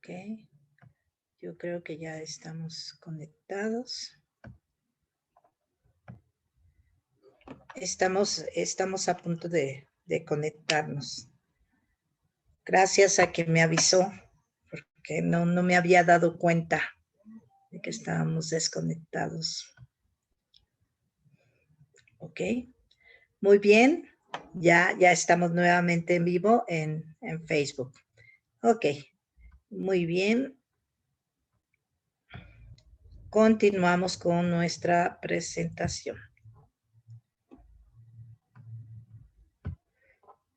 Ok. Yo creo que ya estamos conectados. Estamos a punto de conectarnos. Gracias a que me avisó, porque no me había dado cuenta de que estábamos desconectados. Ok. Muy bien. Ya estamos nuevamente en vivo en Facebook. Ok. Muy bien. Continuamos con nuestra presentación.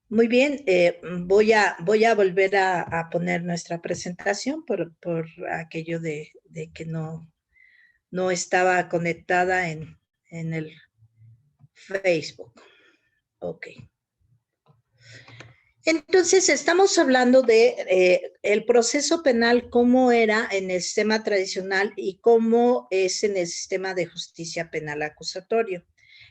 Muy bien, voy a volver a poner nuestra presentación por aquello de que no estaba conectada en el Facebook. Ok. Entonces, estamos hablando de el proceso penal, cómo era en el sistema tradicional y cómo es en el sistema de justicia penal acusatorio.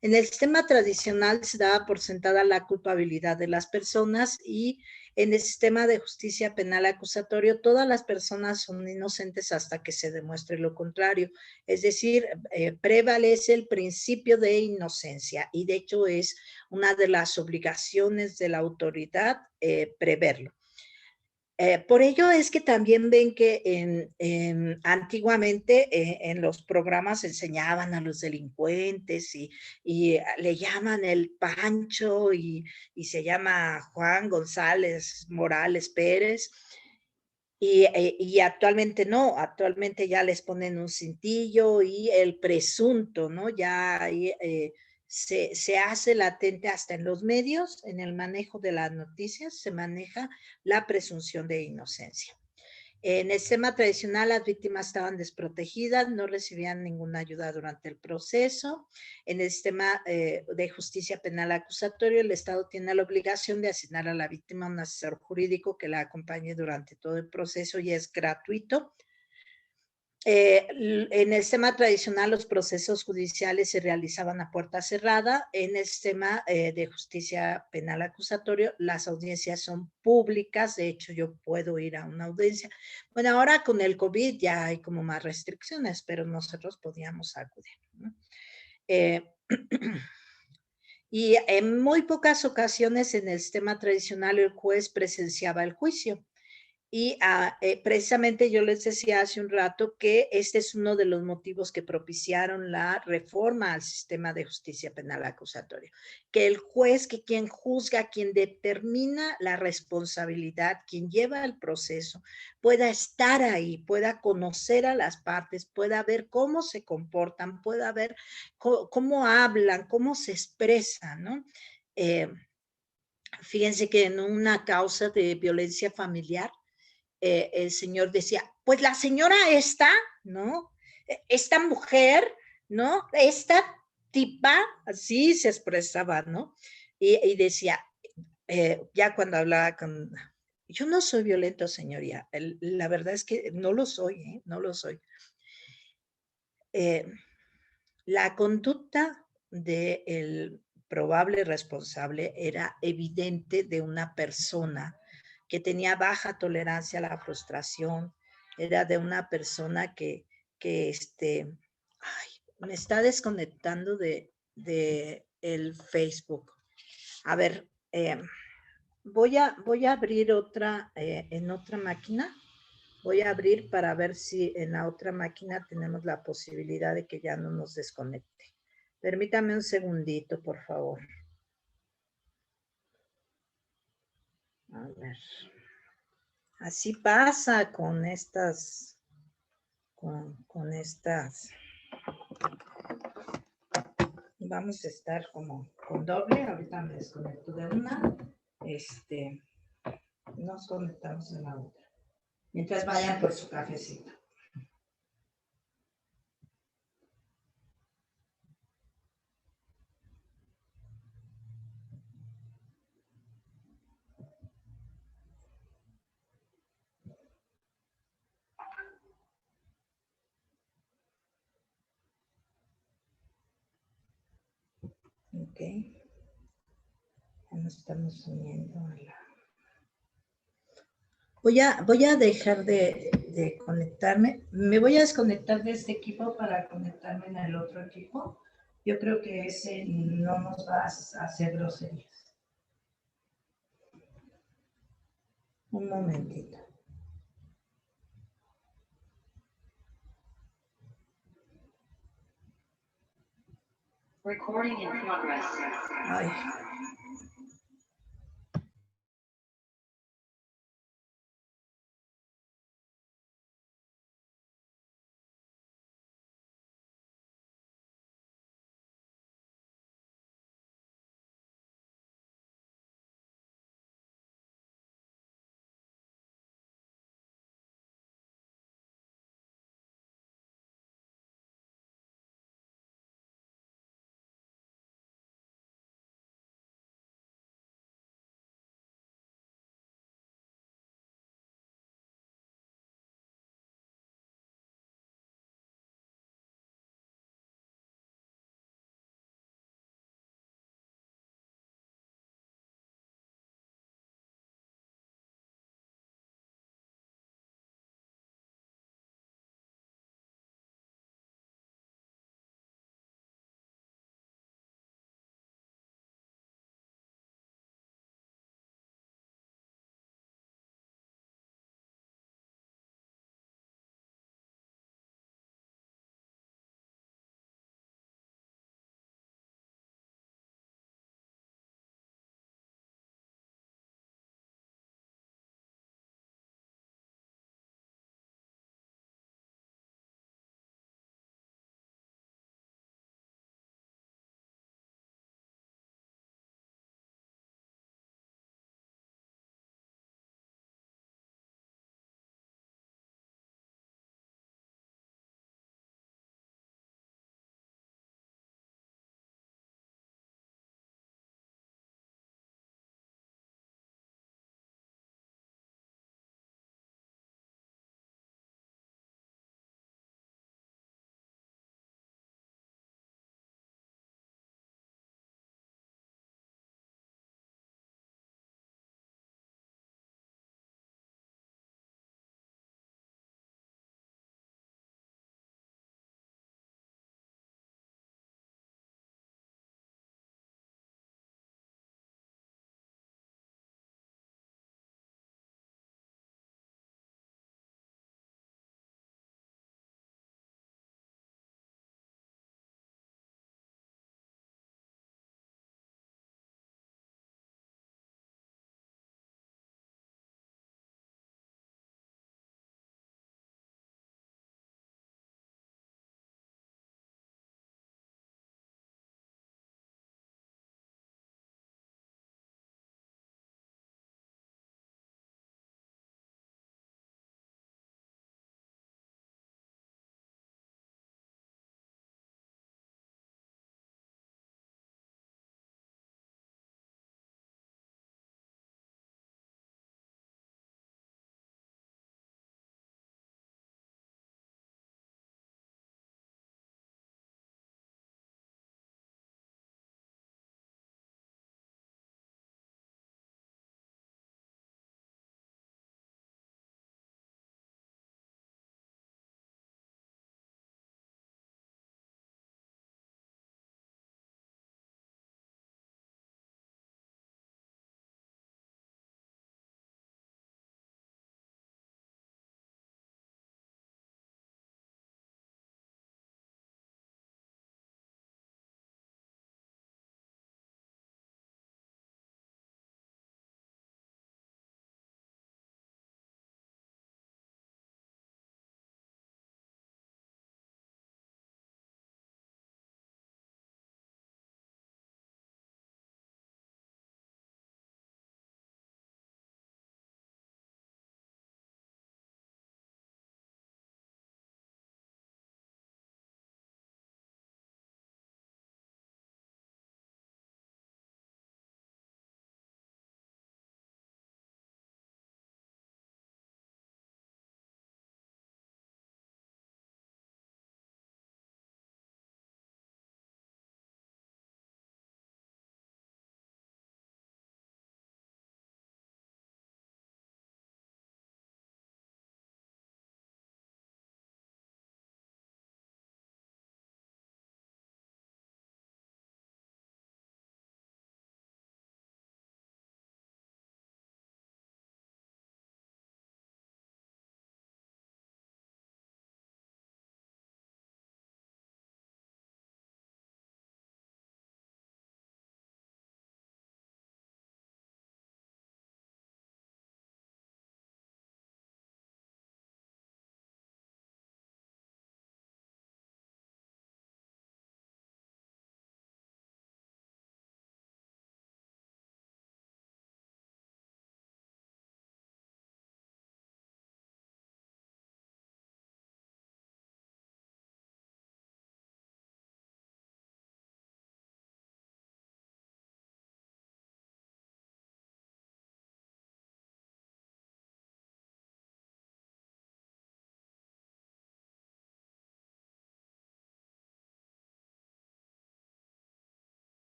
En el sistema tradicional se daba por sentada la culpabilidad de las personas y en el sistema de justicia penal acusatorio todas las personas son inocentes hasta que se demuestre lo contrario. Es decir, prevalece el principio de inocencia y de hecho es una de las obligaciones de la autoridad preverlo. Por ello es que también ven que antiguamente en los programas enseñaban a los delincuentes y le llaman el Pancho y se llama Juan González Morales Pérez. Y actualmente no, actualmente ya les ponen un cintillo y el presunto, ¿no? Ya se hace latente hasta en los medios, en el manejo de las noticias, se maneja la presunción de inocencia. En el sistema tradicional las víctimas estaban desprotegidas, no recibían ninguna ayuda durante el proceso. En el sistema de justicia penal acusatorio, el Estado tiene la obligación de asignar a la víctima un asesor jurídico que la acompañe durante todo el proceso y es gratuito. En el sistema tradicional los procesos judiciales se realizaban a puerta cerrada. En el sistema de justicia penal acusatorio las audiencias son públicas. De hecho, yo puedo ir a una audiencia. Bueno, ahora con el COVID ya hay como más restricciones, pero nosotros podíamos acudir, ¿no? Y en muy pocas ocasiones en el sistema tradicional el juez presenciaba el juicio. Y precisamente yo les decía hace un rato que este es uno de los motivos que propiciaron la reforma al sistema de justicia penal acusatorio. Que el juez, que quien juzga, quien determina la responsabilidad, quien lleva el proceso, pueda estar ahí, pueda conocer a las partes, pueda ver cómo se comportan, pueda ver cómo hablan, cómo se expresan, ¿no? Fíjense que en una causa de violencia familiar, el señor decía, pues la señora esta, ¿no? Esta mujer, ¿no? Esta tipa, así se expresaba, ¿no? Y decía, ya cuando hablaba con, yo no soy violento, señoría, la verdad es que no lo soy, no lo soy. La conducta del probable responsable era evidente de una persona que tenía baja tolerancia a la frustración, era de una persona que ay, me está desconectando de el Facebook. A ver, voy a abrir otra, en otra máquina. Voy a abrir para ver si en la otra máquina tenemos la posibilidad de que ya no nos desconecte. Permítame un segundito, por favor. A ver. Así pasa con estas, con estas. Vamos a estar como con doble. Ahorita me desconecto de una. Nos conectamos en la otra. Mientras vayan por su cafecito. Ok. Ya nos estamos uniendo a la... Voy a dejar de conectarme. Me voy a desconectar de este equipo para conectarme en el otro equipo. Yo creo que ese no nos va a hacer groserías. Un momentito. Recording in progress. Ay.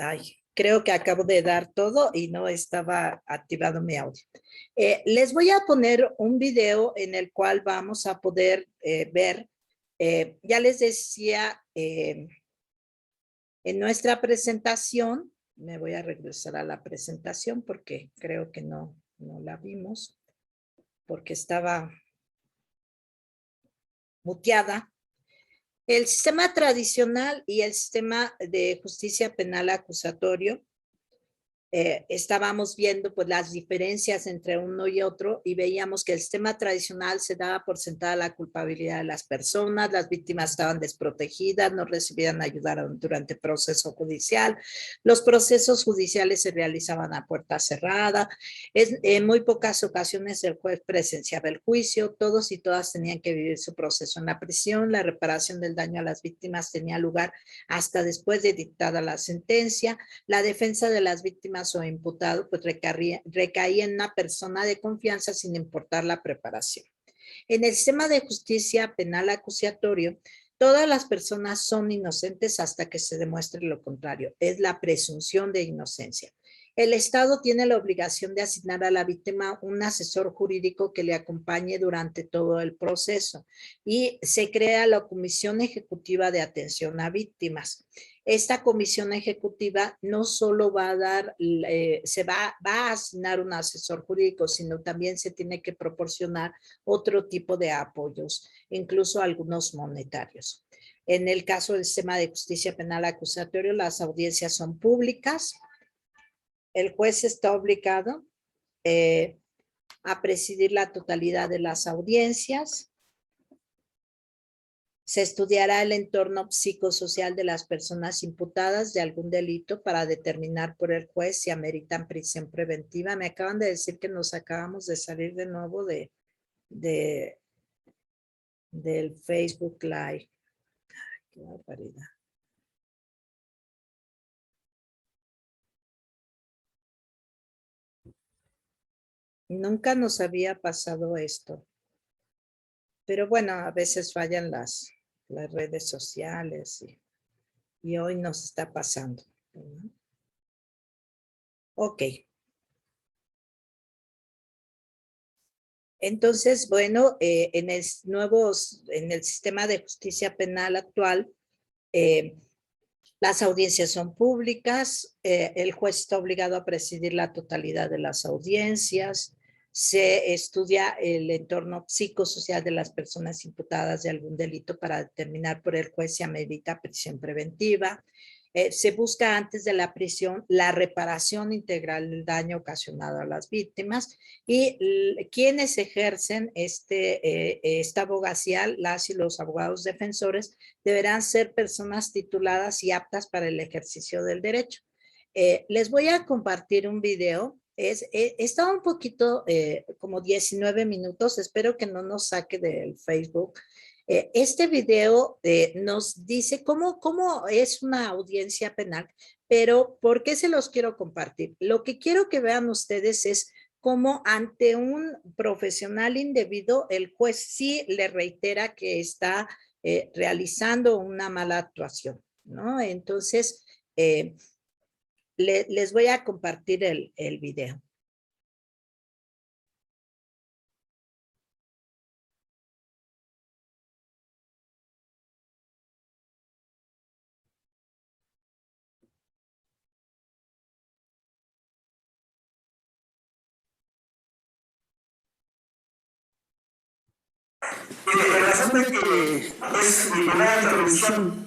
Ay, creo que acabo de dar todo y no estaba activado mi audio. Les voy a poner un video en el cual vamos a poder ver, ya les decía, en nuestra presentación, me voy a regresar a la presentación porque creo que no la vimos, porque estaba muteada. El sistema tradicional y el sistema de justicia penal acusatorio, estábamos viendo pues las diferencias entre uno y otro y veíamos que el sistema tradicional se daba por sentada la culpabilidad de las personas, las víctimas estaban desprotegidas, no recibían ayuda durante el proceso judicial, los procesos judiciales se realizaban a puerta cerrada, en muy pocas ocasiones el juez presenciaba el juicio, todos y todas tenían que vivir su proceso en la prisión, la reparación del daño a las víctimas tenía lugar hasta después de dictada la sentencia, la defensa de las víctimas o imputado pues recaía en una persona de confianza sin importar la preparación. En el sistema de justicia penal acusatorio, todas las personas son inocentes hasta que se demuestre lo contrario. Es la presunción de inocencia. El Estado tiene la obligación de asignar a la víctima un asesor jurídico que le acompañe durante todo el proceso y se crea la Comisión Ejecutiva de Atención a Víctimas. Esta comisión ejecutiva no solo va a dar, va a asignar un asesor jurídico, sino también se tiene que proporcionar otro tipo de apoyos, incluso algunos monetarios. En el caso del sistema de justicia penal acusatorio, las audiencias son públicas. El juez está obligado a presidir la totalidad de las audiencias. Se estudiará el entorno psicosocial de las personas imputadas de algún delito para determinar por el juez si ameritan prisión preventiva. Me acaban de decir que nos acabamos de salir de nuevo del Facebook Live. Ay, qué barbaridad. Nunca nos había pasado esto. Pero bueno, a veces fallan las redes sociales y hoy nos está pasando, ¿verdad? Ok. Entonces, bueno, en el sistema de justicia penal actual, las audiencias son públicas, el juez está obligado a presidir la totalidad de las audiencias, se estudia el entorno psicosocial de las personas imputadas de algún delito para determinar por el juez si amerita prisión preventiva. Se busca antes de la prisión la reparación integral del daño ocasionado a las víctimas y quienes ejercen esta abogacía, las y los abogados defensores, deberán ser personas tituladas y aptas para el ejercicio del derecho. Les voy a compartir un video. Está un poquito, como 19 minutos, espero que no nos saque del Facebook. Este video nos dice cómo es una audiencia penal, pero ¿por qué se los quiero compartir? Lo que quiero que vean ustedes es cómo ante un profesional indebido, el juez sí le reitera que está realizando una mala actuación, ¿no? Entonces, les voy a compartir el video. El asunto es que es mi primera intervención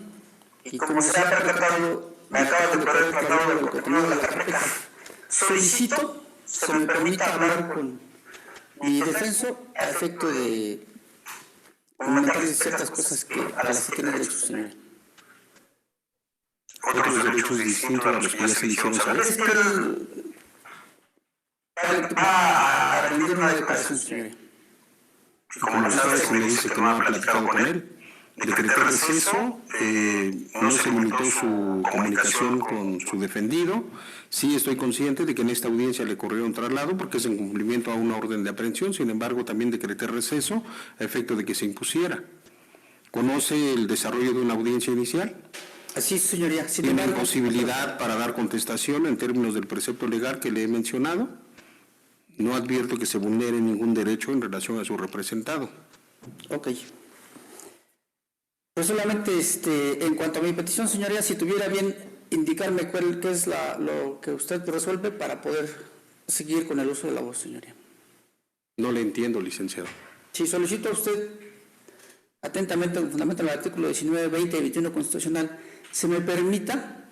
y como se ha percatado, me acaba de perder el traslado de lo que tenía de la carpeta. Solicito se me permita hablar con mi defenso a efecto de comentarles ciertas cosas a las que tiene derecho, señor. Otros derechos distintos a los que ya se dijeron saber. Es que va a rendir una declaración, señor. Como sabe, se me dice que no ha platicado con él. Decreté receso, no se limitó su comunicación con su defendido. Sí estoy consciente de que en esta audiencia le corrió un traslado porque es en cumplimiento a una orden de aprehensión, sin embargo también decreté receso a efecto de que se impusiera. ¿Conoce el desarrollo de una audiencia inicial? Así, señoría. Sin ¿Tiene embargo, posibilidad para dar contestación en términos del precepto legal que le he mencionado? No advierto que se vulnere ningún derecho en relación a su representado. ok. Pues solamente en cuanto a mi petición, señoría, si tuviera bien indicarme qué es lo que usted resuelve para poder seguir con el uso de la voz, señoría. No le entiendo, licenciado. Si solicito a usted, atentamente, con fundamento en el artículo 19, 20 y 21 constitucional, se me permita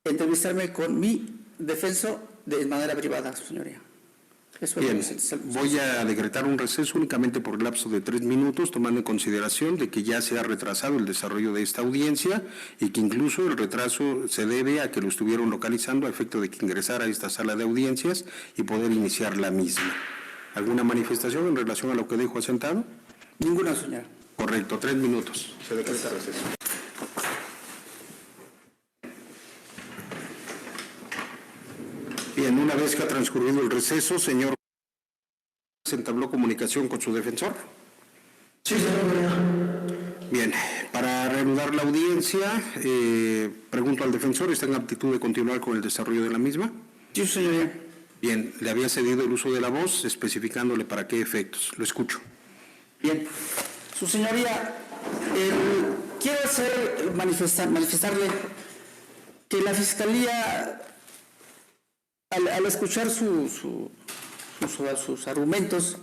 entrevistarme con mi defensor de manera privada, señoría. Eso Bien, es voy a decretar un receso únicamente por el lapso de 3 minutos, tomando en consideración de que ya se ha retrasado el desarrollo de esta audiencia y que incluso el retraso se debe a que lo estuvieron localizando a efecto de que ingresara a esta sala de audiencias y poder iniciar la misma. ¿Alguna manifestación en relación a lo que dejo asentado? Ninguna, señora. Correcto, 3 minutos. Se decreta receso. Bien, una vez que ha transcurrido el receso, señor, ¿se entabló comunicación con su defensor? Sí, señora. Bien, para reanudar la audiencia, pregunto al defensor, ¿está en aptitud de continuar con el desarrollo de la misma? Sí, señoría. Bien, le había cedido el uso de la voz, especificándole para qué efectos. Lo escucho. Bien. Su señoría, quiero manifestarle que la Fiscalía, al escuchar sus argumentos,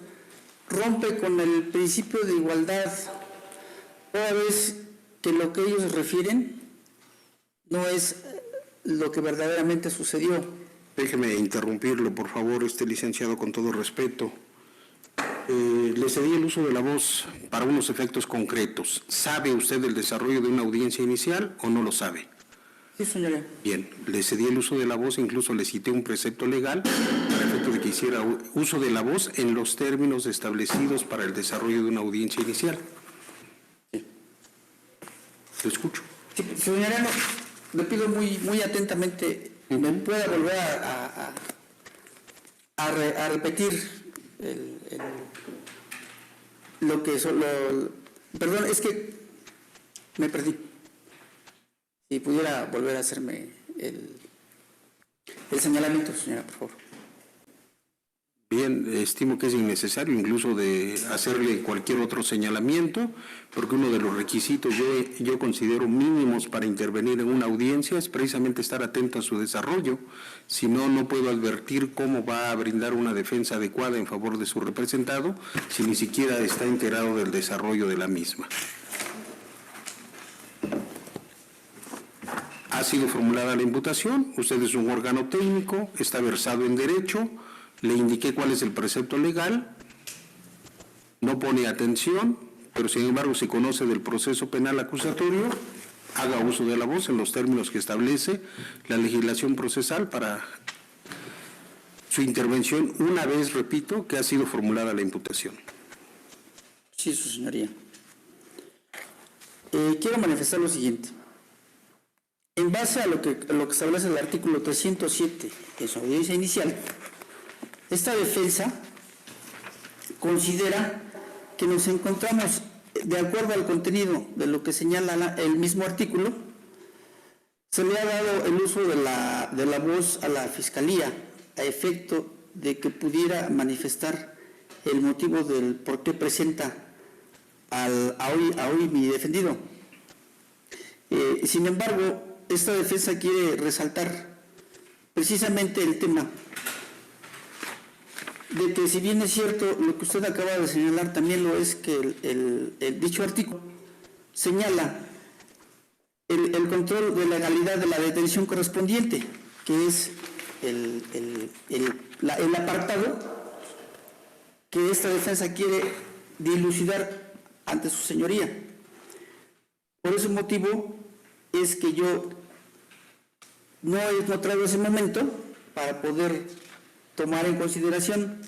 rompe con el principio de igualdad toda vez que lo que ellos refieren no es lo que verdaderamente sucedió. Déjeme interrumpirlo, por favor, licenciado, con todo respeto. Le cedí el uso de la voz para unos efectos concretos. ¿Sabe usted del desarrollo de una audiencia inicial o no lo sabe? Sí, señoría. Bien, le cedí el uso de la voz, incluso le cité un precepto legal para efecto de que hiciera uso de la voz en los términos establecidos para el desarrollo de una audiencia inicial. Sí. Lo escucho. Sí, señoría, no, le pido muy atentamente, ¿me pueda volver a repetir lo que perdón, es que me perdí. Si pudiera volver a hacerme el señalamiento, señora, por favor. Bien, estimo que es innecesario incluso de hacerle cualquier otro señalamiento, porque uno de los requisitos yo considero mínimos para intervenir en una audiencia es precisamente estar atento a su desarrollo. Si no, no puedo advertir cómo va a brindar una defensa adecuada en favor de su representado si ni siquiera está enterado del desarrollo de la misma. Ha sido formulada la imputación, usted es un órgano técnico, está versado en derecho, le indiqué cuál es el precepto legal, no pone atención, pero sin embargo se conoce del proceso penal acusatorio, haga uso de la voz en los términos que establece la legislación procesal para su intervención, una vez, repito, que ha sido formulada la imputación. Sí, su señoría. Quiero manifestar lo siguiente. En base a lo que establece el artículo 307 de su audiencia inicial, esta defensa considera que nos encontramos, de acuerdo al contenido de lo que señala el mismo artículo, se le ha dado el uso de la voz a la Fiscalía a efecto de que pudiera manifestar el motivo del por qué presenta a hoy mi defendido. Sin embargo, esta defensa quiere resaltar precisamente el tema de que, si bien es cierto lo que usted acaba de señalar, también lo es que el dicho artículo señala el control de legalidad de la detención correspondiente, que es el apartado que esta defensa quiere dilucidar ante su señoría. Por ese motivo es que yo no traigo ese momento para poder tomar en consideración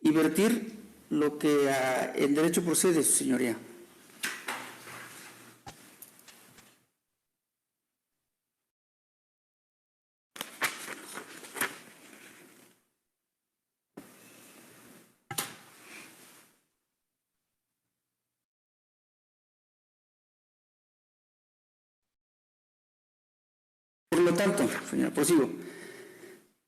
y vertir lo que en derecho procede, su señoría. lo tanto, señor, prosigo.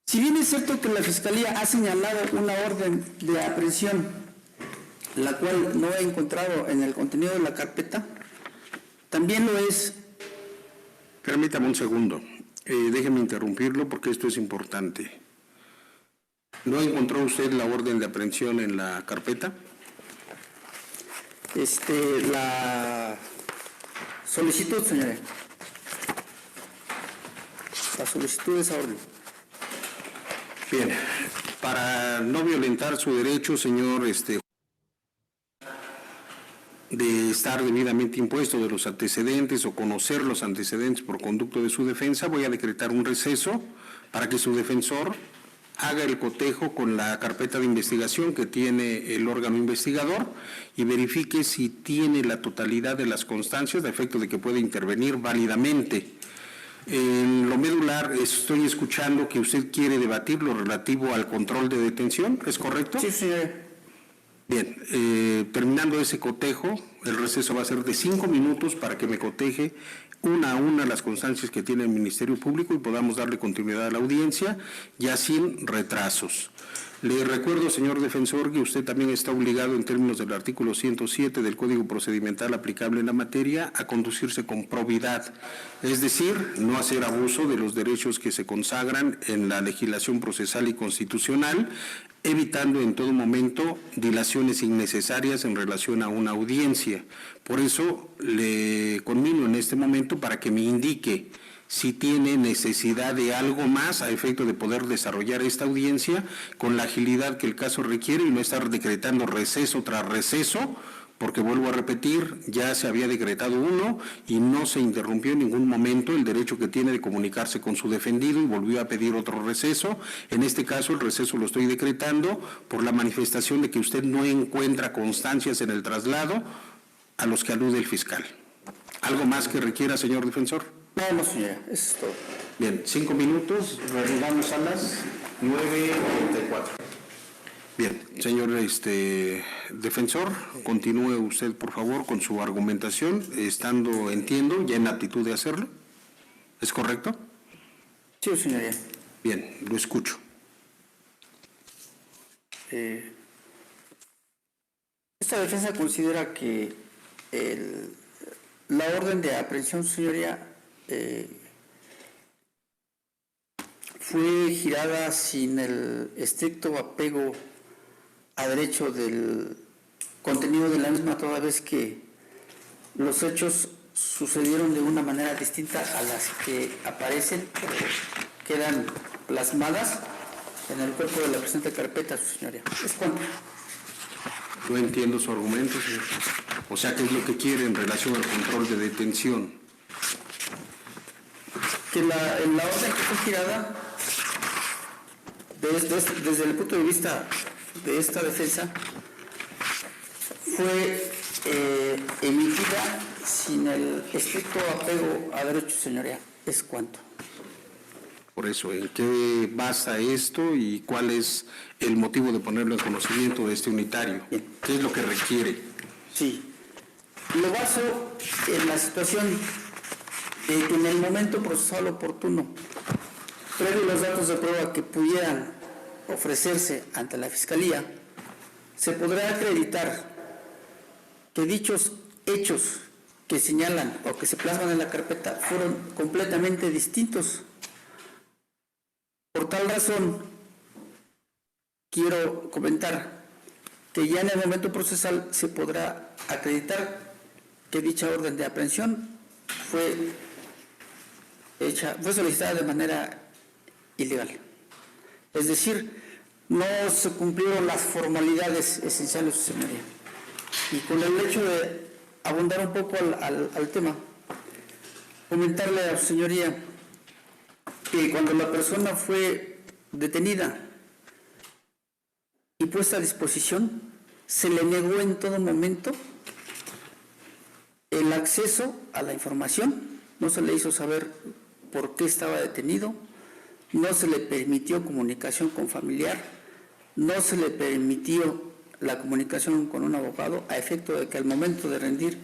Si bien es cierto que la Fiscalía ha señalado una orden de aprehensión, la cual no he encontrado en el contenido de la carpeta, también lo es... Permítame un segundo. Déjeme interrumpirlo porque esto es importante. ¿No encontró usted la orden de aprehensión en la carpeta? La solicitud, señora. La solicitud de esa orden. Bien, para no violentar su derecho, señor, de estar debidamente impuesto de los antecedentes o conocer los antecedentes por conducto de su defensa, voy a decretar un receso para que su defensor haga el cotejo con la carpeta de investigación que tiene el órgano investigador y verifique si tiene la totalidad de las constancias de efecto de que puede intervenir válidamente. En lo medular, estoy escuchando que usted quiere debatir lo relativo al control de detención, ¿es correcto? Sí, señor. Bien, terminando ese cotejo, el receso va a ser de 5 minutos para que me coteje una a una las constancias que tiene el Ministerio Público y podamos darle continuidad a la audiencia, ya sin retrasos. Le recuerdo, señor defensor, que usted también está obligado en términos del artículo 107 del Código Procedimental aplicable en la materia a conducirse con probidad, es decir, no hacer abuso de los derechos que se consagran en la legislación procesal y constitucional, evitando en todo momento dilaciones innecesarias en relación a una audiencia. Por eso le conmino en este momento para que me indique si tiene necesidad de algo más a efecto de poder desarrollar esta audiencia con la agilidad que el caso requiere y no estar decretando receso tras receso, porque vuelvo a repetir, ya se había decretado uno y no se interrumpió en ningún momento el derecho que tiene de comunicarse con su defendido y volvió a pedir otro receso. En este caso el receso lo estoy decretando por la manifestación de que usted no encuentra constancias en el traslado a los que alude el fiscal. ¿Algo más que requiera, señor defensor? No, señora, eso es todo. Bien, 5 minutos, reanudamos a las 9:34. Bien, señor defensor, continúe usted, por favor, con su argumentación, estando, entiendo, ya en aptitud de hacerlo. ¿Es correcto? Sí, señoría. Bien, lo escucho. Esta defensa considera que la orden de aprehensión, señoría, fue girada sin el estricto apego a derecho del contenido de la misma, toda vez que los hechos sucedieron de una manera distinta a las que aparecen o quedan plasmadas en el cuerpo de la presente carpeta, señoría. ¿Es cuánto? No entiendo su argumento, señor. O sea, ¿qué es lo que quiere en relación al control de detención? Que la orden que fue girada, desde el punto de vista de esta defensa, fue emitida sin el estricto apego a derechos, señoría. ¿Es cuánto? Por eso, ¿en qué basa esto y cuál es el motivo de ponerlo en conocimiento de este unitario? Bien. ¿Qué es lo que requiere? Sí. Lo baso en la situación de que en el momento procesal oportuno, previo los datos de prueba que pudieran ofrecerse ante la Fiscalía, se podrá acreditar que dichos hechos que señalan o que se plasman en la carpeta fueron completamente distintos. Por tal razón, quiero comentar que ya en el momento procesal se podrá acreditar que dicha orden de aprehensión fue solicitada de manera ilegal. Es decir, no se cumplieron las formalidades esenciales, señoría. Y con el hecho de abundar un poco al tema, comentarle a su señoría que cuando la persona fue detenida y puesta a disposición, se le negó en todo momento el acceso a la información, no se le hizo saber por qué estaba detenido, no se le permitió comunicación con familiar, no se le permitió la comunicación con un abogado, a efecto de que al momento de rendir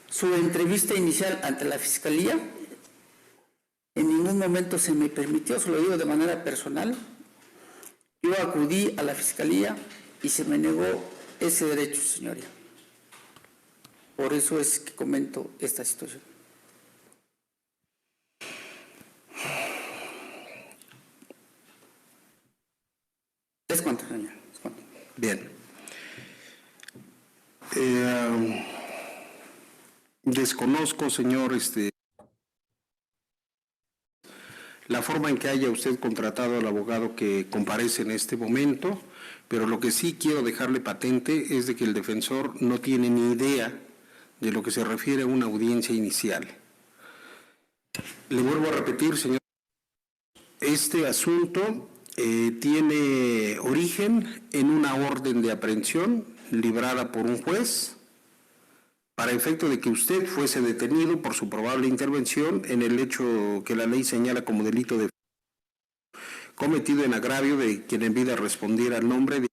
su entrevista inicial ante la Fiscalía, en ningún ningún momento se me permitió, se lo digo de manera personal. Yo acudí a la Fiscalía y se me negó ese derecho, señoría. Por eso es que comento esta situación. ¿Es cuánto, señor? ¿Es cuánto? Bien. Desconozco, señor, la forma en que haya usted contratado al abogado que comparece en este momento, pero lo que sí quiero dejarle patente es de que el defensor no tiene ni idea de lo que se refiere a una audiencia inicial. Le vuelvo a repetir, señor, este asunto tiene origen en una orden de aprehensión librada por un juez para efecto de que usted fuese detenido por su probable intervención en el hecho que la ley señala como delito de cometido en agravio de quien en vida respondiera al nombre de...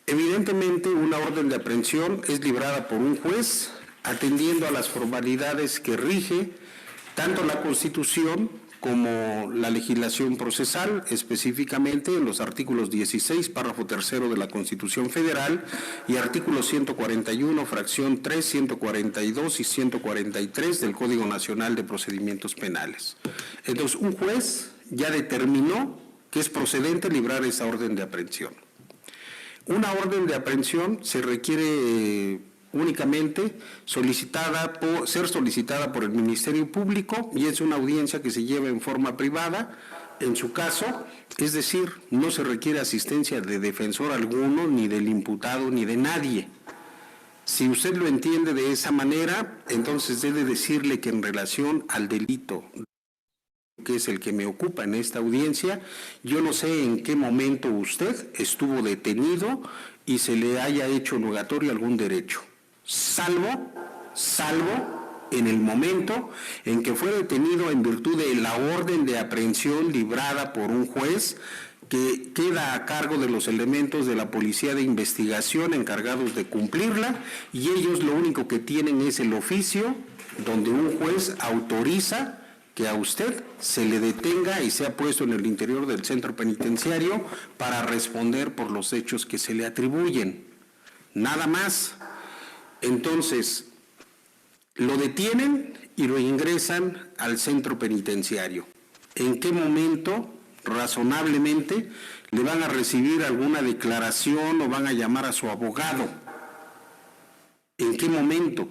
Evidentemente, una orden de aprehensión es librada por un juez atendiendo a las formalidades que rige tanto la Constitución como la legislación procesal, específicamente en los artículos 16, párrafo tercero de la Constitución Federal y artículos 141, fracción 3, 142 y 143 del Código Nacional de Procedimientos Penales. Entonces, un juez ya determinó que es procedente librar esa orden de aprehensión. Una orden de aprehensión se requiere únicamente ser solicitada por el Ministerio Público y es una audiencia que se lleva en forma privada, en su caso, es decir, no se requiere asistencia de defensor alguno, ni del imputado, ni de nadie. Si usted lo entiende de esa manera, entonces debe decirle que en relación al delito que es el que me ocupa en esta audiencia, yo no sé en qué momento usted estuvo detenido y se le haya hecho nugatorio algún derecho, salvo en el momento en que fue detenido en virtud de la orden de aprehensión librada por un juez que queda a cargo de los elementos de la Policía de Investigación encargados de cumplirla, y ellos lo único que tienen es el oficio donde un juez autoriza que a usted se le detenga y sea puesto en el interior del centro penitenciario para responder por los hechos que se le atribuyen. Nada más. Entonces, lo detienen y lo ingresan al centro penitenciario. ¿En qué momento, razonablemente, le van a recibir alguna declaración o van a llamar a su abogado? ¿En qué momento?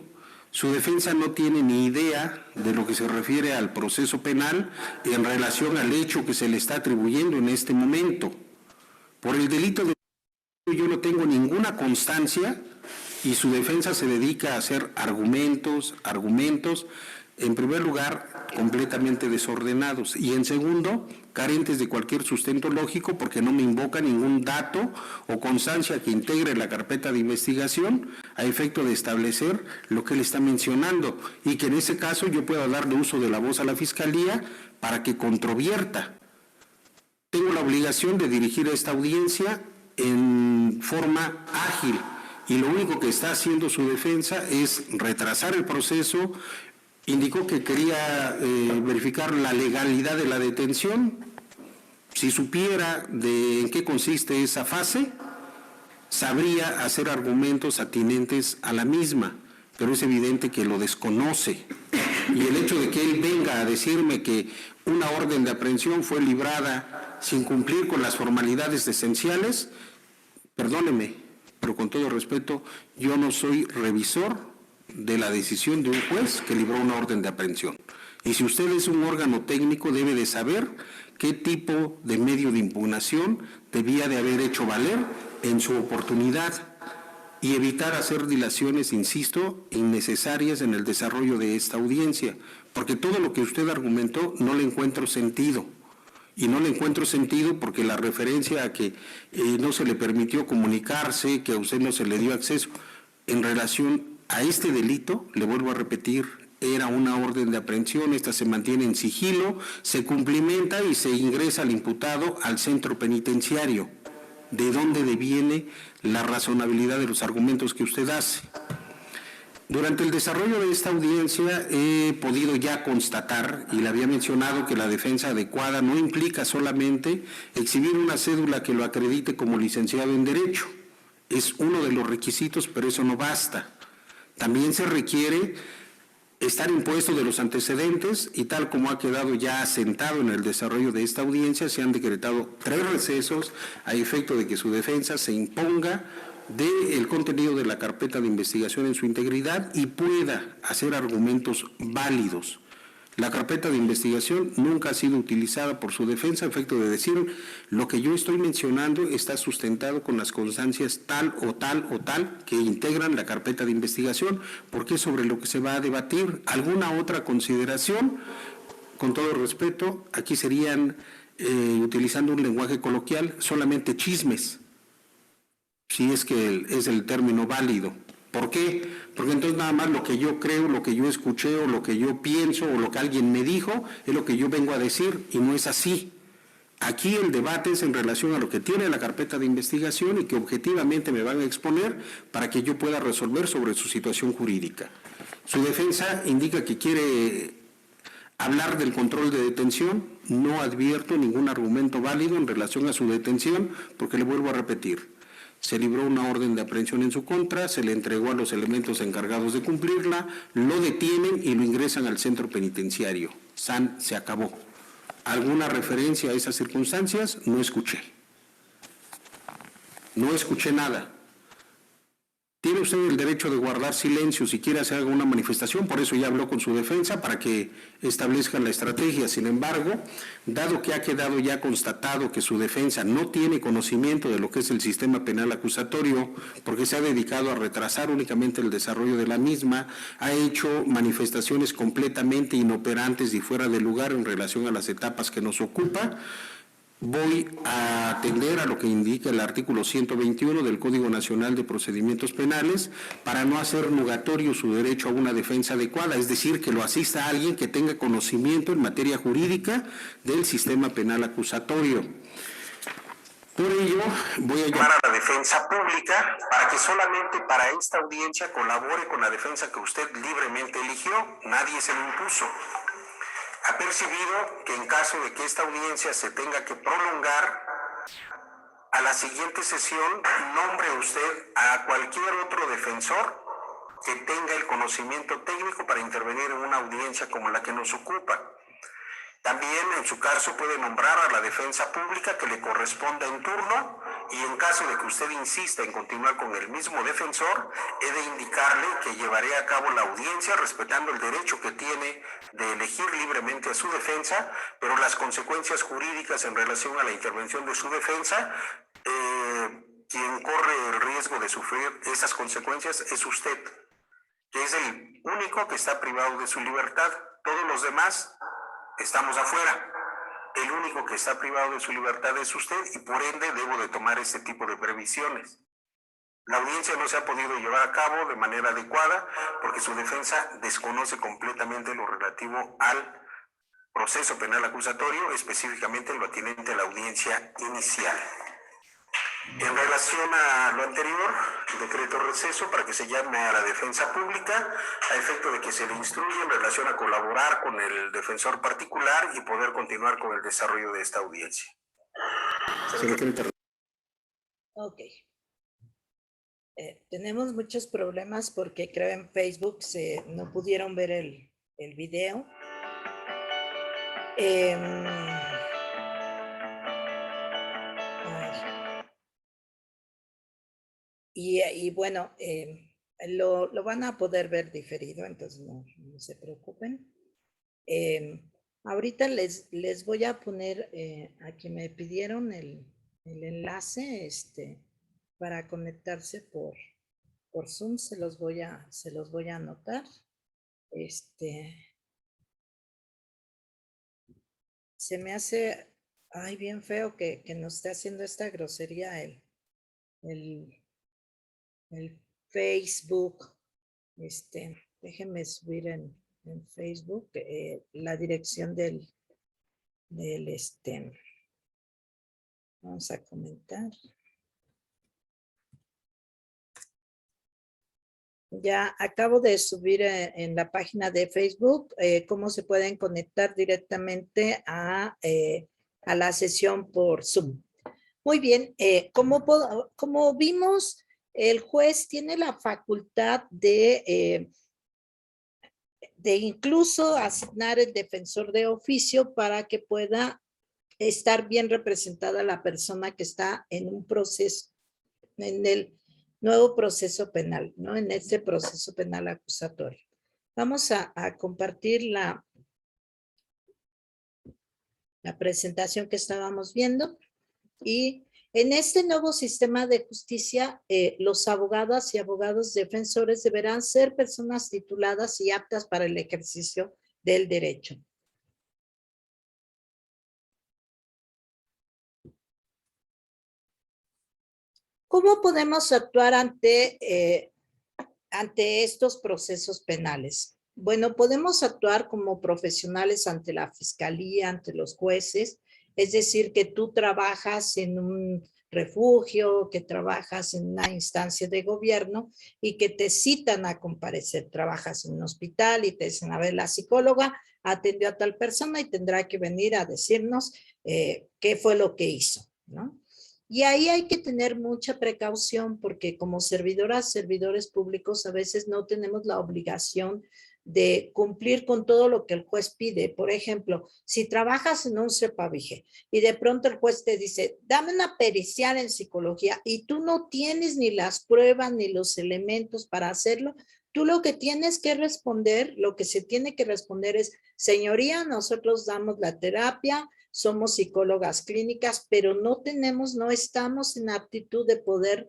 Su defensa no tiene ni idea de lo que se refiere al proceso penal en relación al hecho que se le está atribuyendo en este momento. Por el delito de yo no tengo ninguna constancia y su defensa se dedica a hacer argumentos, en primer lugar, completamente desordenados y en segundo, carentes de cualquier sustento lógico porque no me invoca ningún dato o constancia que integre la carpeta de investigación a efecto de establecer lo que él está mencionando y que en ese caso yo pueda darle uso de la voz a la Fiscalía para que controvierta. Tengo la obligación de dirigir esta audiencia en forma ágil y lo único que está haciendo su defensa es retrasar el proceso. Indicó que quería verificar la legalidad de la detención. Si supiera de en qué consiste esa fase, sabría hacer argumentos atinentes a la misma, pero es evidente que lo desconoce. Y el hecho de que él venga a decirme que una orden de aprehensión fue librada sin cumplir con las formalidades esenciales, perdóneme, pero con todo respeto, yo no soy revisor de la decisión de un juez que libró una orden de aprehensión. Y si usted es un órgano técnico, debe de saber qué tipo de medio de impugnación debía de haber hecho valer en su oportunidad y evitar hacer dilaciones, insisto, innecesarias en el desarrollo de esta audiencia, porque todo lo que usted argumentó no le encuentro sentido. Y no le encuentro sentido porque la referencia a que no se le permitió comunicarse, que a usted no se le dio acceso, en relación a este delito, le vuelvo a repetir, era una orden de aprehensión, esta se mantiene en sigilo, se cumplimenta y se ingresa al imputado al centro penitenciario. ¿De dónde deviene la razonabilidad de los argumentos que usted hace? Durante el desarrollo de esta audiencia he podido ya constatar, y le había mencionado, que la defensa adecuada no implica solamente exhibir una cédula que lo acredite como licenciado en Derecho. Es uno de los requisitos, pero eso no basta. También se requiere estar impuesto de los antecedentes, y tal como ha quedado ya asentado en el desarrollo de esta audiencia, se han decretado 3 recesos a efecto de que su defensa se imponga del contenido de la carpeta de investigación en su integridad y pueda hacer argumentos válidos. La carpeta de investigación nunca ha sido utilizada por su defensa a efecto de decir lo que yo estoy mencionando está sustentado con las constancias tal o tal o tal que integran la carpeta de investigación, porque es sobre lo que se va a debatir. ¿Alguna otra consideración? Con todo respeto, aquí serían, utilizando un lenguaje coloquial, solamente chismes, si es que es el término válido. ¿Por qué? Porque entonces nada más lo que yo creo, lo que yo escuché o lo que yo pienso o lo que alguien me dijo es lo que yo vengo a decir, y no es así. Aquí el debate es en relación a lo que tiene la carpeta de investigación y que objetivamente me van a exponer para que yo pueda resolver sobre su situación jurídica. Su defensa indica que quiere hablar del control de detención. No advierto ningún argumento válido en relación a su detención, porque le vuelvo a repetir. Se libró una orden de aprehensión en su contra, se le entregó a los elementos encargados de cumplirla, lo detienen y lo ingresan al centro penitenciario. Se acabó. ¿Alguna referencia a esas circunstancias? No escuché. No escuché nada. Tiene usted el derecho de guardar silencio si quiere hacer alguna manifestación, por eso ya habló con su defensa para que establezcan la estrategia. Sin embargo, dado que ha quedado ya constatado que su defensa no tiene conocimiento de lo que es el sistema penal acusatorio, porque se ha dedicado a retrasar únicamente el desarrollo de la misma, ha hecho manifestaciones completamente inoperantes y fuera de lugar en relación a las etapas que nos ocupa, voy a atender a lo que indica el artículo 121 del Código Nacional de Procedimientos Penales para no hacer nugatorio su derecho a una defensa adecuada, es decir, que lo asista a alguien que tenga conocimiento en materia jurídica del sistema penal acusatorio. Por ello, voy a llamar a la defensa pública para que solamente para esta audiencia colabore con la defensa que usted libremente eligió. Nadie se lo impuso. Ha percibido que en caso de que esta audiencia se tenga que prolongar, a la siguiente sesión nombre usted a cualquier otro defensor que tenga el conocimiento técnico para intervenir en una audiencia como la que nos ocupa. También, en su caso, puede nombrar a la defensa pública que le corresponda en turno, y en caso de que usted insista en continuar con el mismo defensor, he de indicarle que llevaré a cabo la audiencia respetando el derecho que tiene de elegir libremente a su defensa, pero las consecuencias jurídicas en relación a la intervención de su defensa, quien corre el riesgo de sufrir esas consecuencias es usted, que es el único que está privado de su libertad. Todos los demás estamos afuera. El único que está privado de su libertad es usted, y por ende debo de tomar este tipo de previsiones. La audiencia no se ha podido llevar a cabo de manera adecuada porque su defensa desconoce completamente lo relativo al proceso penal acusatorio, específicamente en lo atinente a la audiencia inicial. En relación a lo anterior, decreto receso para que se llame a la defensa pública a efecto de que se le instruya en relación a colaborar con el defensor particular y poder continuar con el desarrollo de esta audiencia. Ok. Tenemos muchos problemas porque creo en Facebook no pudieron ver el video. Y bueno, lo van a poder ver diferido, entonces no se preocupen. Ahorita les voy a poner, aquí me pidieron el enlace para conectarse por Zoom, se los voy a anotar. Se me hace, ay, bien feo que nos esté haciendo esta grosería el Facebook. Déjenme subir en Facebook la dirección vamos a comentar. Ya acabo de subir en la página de Facebook cómo se pueden conectar directamente a la sesión por Zoom. Muy bien, como vimos, el juez tiene la facultad de incluso asignar el defensor de oficio para que pueda estar bien representada la persona que está en un proceso, en el nuevo proceso penal, ¿no? En este proceso penal acusatorio. Vamos a compartir la presentación que estábamos viendo. Y en este nuevo sistema de justicia, los abogadas y abogados defensores deberán ser personas tituladas y aptas para el ejercicio del derecho. ¿Cómo podemos actuar ante estos procesos penales? Bueno, podemos actuar como profesionales ante la fiscalía, ante los jueces, es decir, que tú trabajas en un refugio, que trabajas en una instancia de gobierno y que te citan a comparecer. Trabajas en un hospital y te dicen, a ver, la psicóloga atendió a tal persona y tendrá que venir a decirnos qué fue lo que hizo, ¿no? Y ahí hay que tener mucha precaución porque como servidoras, servidores públicos, a veces no tenemos la obligación de cumplir con todo lo que el juez pide. Por ejemplo, si trabajas en un CEPAVIGE y de pronto el juez te dice, dame una pericial en psicología y tú no tienes ni las pruebas ni los elementos para hacerlo, tú lo que tienes que responder, lo que se tiene que responder es, señoría, nosotros damos la terapia, somos psicólogas clínicas, pero no estamos en aptitud de poder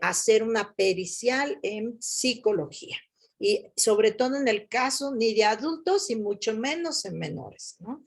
hacer una pericial en psicología. Y sobre todo en el caso ni de adultos y mucho menos en menores, ¿no?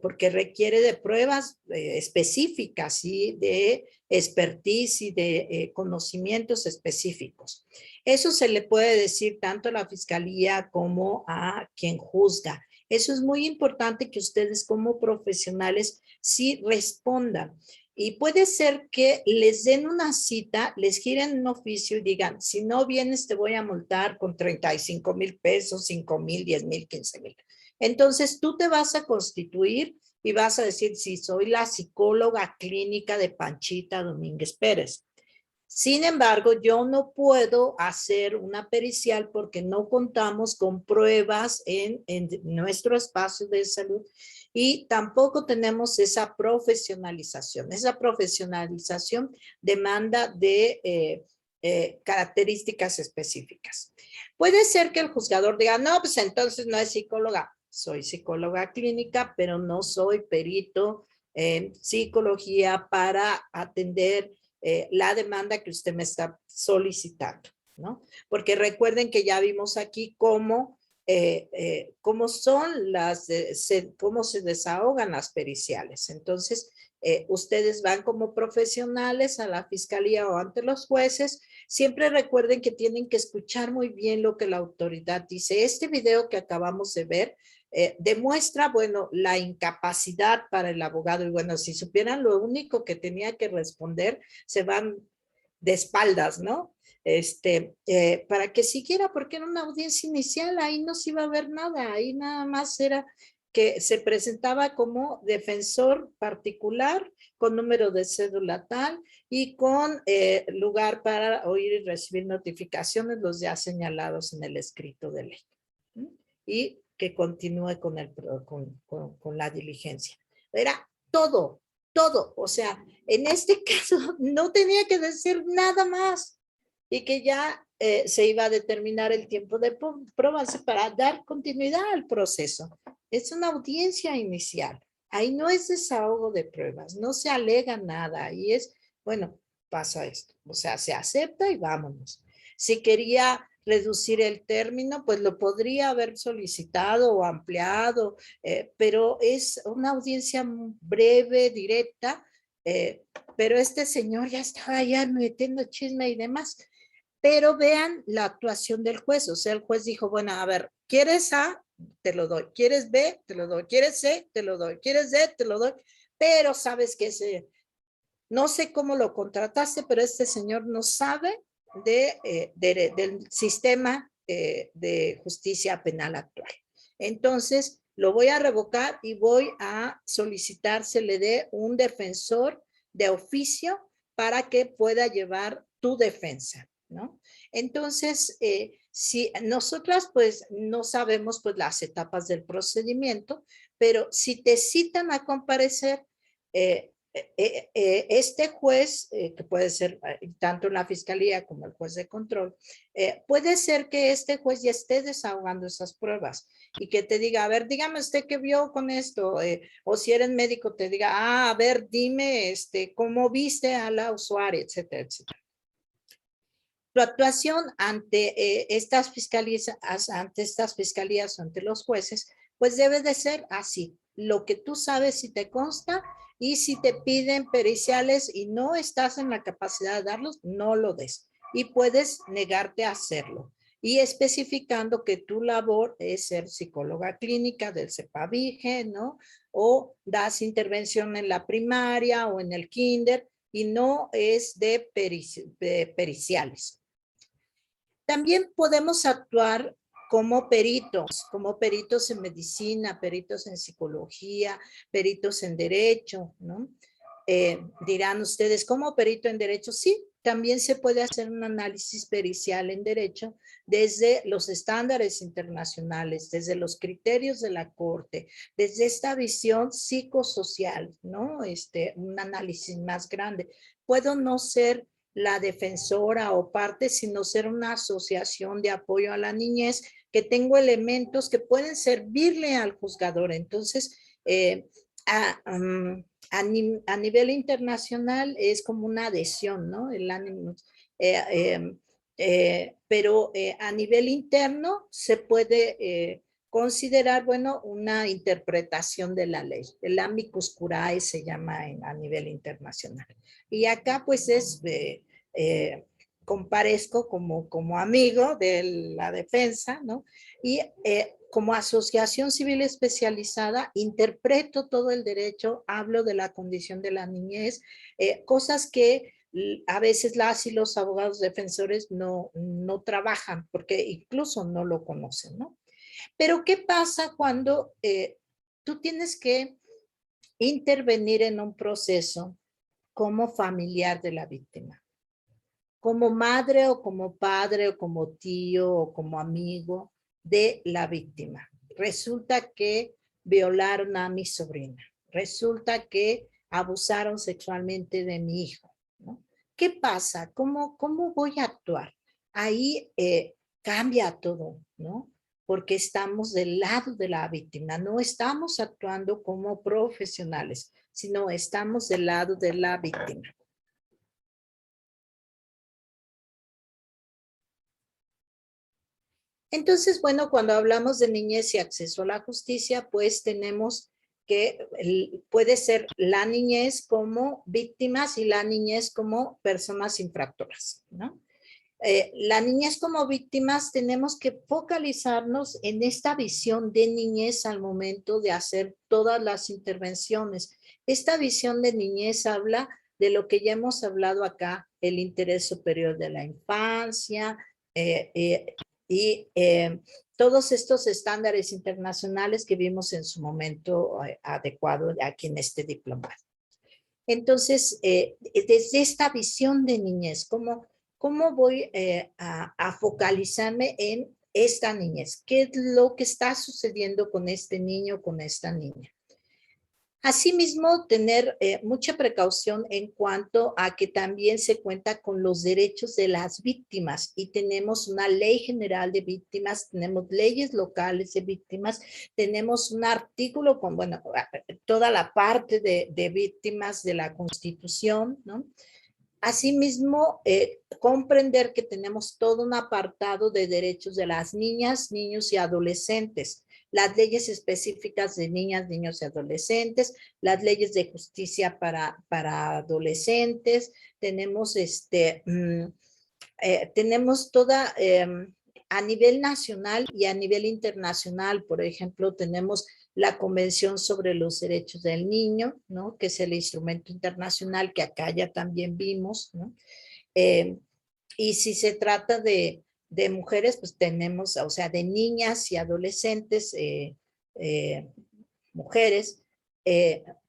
Porque requiere de pruebas específicas y de expertise y de conocimientos específicos. Eso se le puede decir tanto a la fiscalía como a quien juzga. Eso es muy importante que ustedes como profesionales sí respondan. Y puede ser que les den una cita, les giren un oficio y digan, si no vienes te voy a multar con 35,000 pesos, 5,000, 10,000, 15,000. Entonces tú te vas a constituir y vas a decir, sí, soy la psicóloga clínica de Panchita Domínguez Pérez. Sin embargo, yo no puedo hacer una pericial porque no contamos con pruebas en nuestro espacio de salud y tampoco tenemos esa profesionalización. Esa profesionalización demanda de características específicas. Puede ser que el juzgador diga, no, pues entonces no es psicóloga. Soy psicóloga clínica, pero no soy perito en psicología para atender la demanda que usted me está solicitando, ¿no? Porque recuerden que ya vimos aquí cómo son cómo se desahogan las periciales. Entonces, ustedes van como profesionales a la fiscalía o ante los jueces. Siempre recuerden que tienen que escuchar muy bien lo que la autoridad dice. Este video que acabamos de ver demuestra, bueno, la incapacidad para el abogado. Y bueno, si supieran lo único que tenía que responder, se van de espaldas, ¿no? Para que siguiera, porque era una audiencia inicial, ahí no se iba a ver nada, ahí nada más era que se presentaba como defensor particular con número de cédula tal y con lugar para oír y recibir notificaciones, los ya señalados en el escrito de ley. Y que continúe con la diligencia. Era todo, o sea, en este caso no tenía que decir nada más y que ya se iba a determinar el tiempo de pruebas para dar continuidad al proceso. Es una audiencia inicial. Ahí no es desahogo de pruebas, no se alega nada. Ahí es, bueno, pasa esto. O sea, se acepta y vámonos. Si quería reducir el término, pues lo podría haber solicitado o ampliado, pero es una audiencia breve, directa, pero este señor ya estaba ya metiendo chisme y demás. Pero vean la actuación del juez, o sea, el juez dijo, bueno, a ver, ¿quieres A? Te lo doy. ¿Quieres B? Te lo doy. ¿Quieres C? Te lo doy. ¿Quieres D? Te lo doy. Pero sabes que no sé cómo lo contrataste, pero este señor no sabe del sistema de justicia penal actual. Entonces, lo voy a revocar y voy a solicitar se le dé un defensor de oficio para que pueda llevar tu defensa, ¿no? Entonces, si nosotras pues no sabemos pues las etapas del procedimiento, pero si te citan a comparecer, este juez, que puede ser tanto en la fiscalía como el juez de control, puede ser que este juez ya esté desahogando esas pruebas y que te diga, a ver, dígame usted qué vio con esto, o si eres médico te diga, a ver, dime cómo viste a la usuaria, etcétera, etcétera. Tu actuación ante estas fiscalías, o ante los jueces, pues debe de ser así. Lo que tú sabes si te consta y si te piden periciales y no estás en la capacidad de darlos, no lo des. Y puedes negarte a hacerlo. Y especificando que tu labor es ser psicóloga clínica del CEPAVIGE, ¿no? O das intervención en la primaria o en el kinder y no es de periciales. También podemos actuar como peritos en medicina, peritos en psicología, peritos en derecho, ¿no? Dirán ustedes, ¿cómo perito en derecho? Sí, también se puede hacer un análisis pericial en derecho desde los estándares internacionales, desde los criterios de la Corte, desde esta visión psicosocial, ¿no? Un análisis más grande. Puedo no ser la defensora o parte, sino ser una asociación de apoyo a la niñez que tengo elementos que pueden servirle al juzgador. Entonces, a nivel internacional es como una adhesión, ¿no? El ánimo, pero a nivel interno se puede considerar, bueno, una interpretación de la ley. El amicus curiae se llama a nivel internacional. Y acá pues es, comparezco como amigo de la defensa, ¿no? Y como asociación civil especializada, interpreto todo el derecho, hablo de la condición de la niñez, cosas que a veces las y los abogados defensores no trabajan porque incluso no lo conocen, ¿no? Pero ¿qué pasa cuando tú tienes que intervenir en un proceso como familiar de la víctima? Como madre o como padre o como tío o como amigo de la víctima. Resulta que violaron a mi sobrina. Resulta que abusaron sexualmente de mi hijo, ¿no? ¿Qué pasa? ¿Cómo voy a actuar? Ahí cambia todo, ¿no? Porque estamos del lado de la víctima. No estamos actuando como profesionales, sino estamos del lado de la víctima. Entonces, bueno, cuando hablamos de niñez y acceso a la justicia, pues tenemos que puede ser la niñez como víctimas y la niñez como personas infractoras, ¿no? La niñez como víctimas tenemos que focalizarnos en esta visión de niñez al momento de hacer todas las intervenciones. Esta visión de niñez habla de lo que ya hemos hablado acá, el interés superior de la infancia, y todos estos estándares internacionales que vimos en su momento adecuado aquí en este diplomado. Entonces, desde esta visión de niñez, ¿cómo voy a focalizarme en esta niñez? ¿Qué es lo que está sucediendo con este niño, con esta niña? Asimismo, tener mucha precaución en cuanto a que también se cuenta con los derechos de las víctimas y tenemos una ley general de víctimas, tenemos leyes locales de víctimas, tenemos un artículo con, bueno, toda la parte de víctimas de la Constitución, ¿no? Asimismo, comprender que tenemos todo un apartado de derechos de las niñas, niños y adolescentes, las leyes específicas de niñas, niños y adolescentes, las leyes de justicia para adolescentes, tenemos tenemos toda, a nivel nacional y a nivel internacional, por ejemplo, tenemos la Convención sobre los Derechos del Niño, ¿no? Que es el instrumento internacional que acá ya también vimos, ¿no? Y si se trata de mujeres, pues tenemos, o sea, de niñas y adolescentes, mujeres,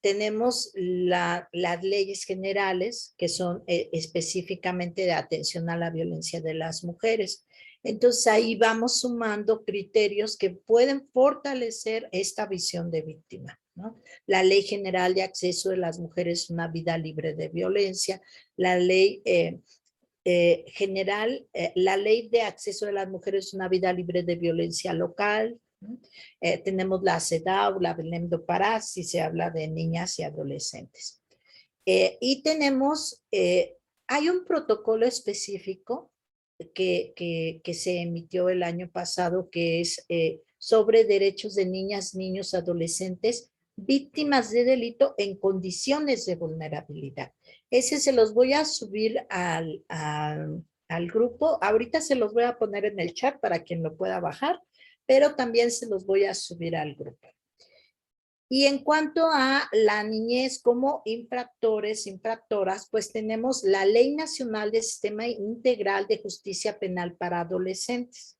tenemos las leyes generales que son específicamente de atención a la violencia de las mujeres. Entonces ahí vamos sumando criterios que pueden fortalecer esta visión de víctima, ¿no? La Ley General de Acceso de las Mujeres a una Vida Libre de Violencia, la Ley General, la Ley de Acceso de las Mujeres a una Vida Libre de Violencia Local, tenemos la CEDAW, la Belém do Pará, si se habla de niñas y adolescentes. Y tenemos, hay un protocolo específico que se emitió el año pasado, que es sobre derechos de niñas, niños, adolescentes, víctimas de delito en condiciones de vulnerabilidad. Ese se los voy a subir al grupo. Ahorita se los voy a poner en el chat para quien lo pueda bajar, pero también se los voy a subir al grupo. Y en cuanto a la niñez como infractores, infractoras, pues tenemos la Ley Nacional de Sistema Integral de Justicia Penal para Adolescentes,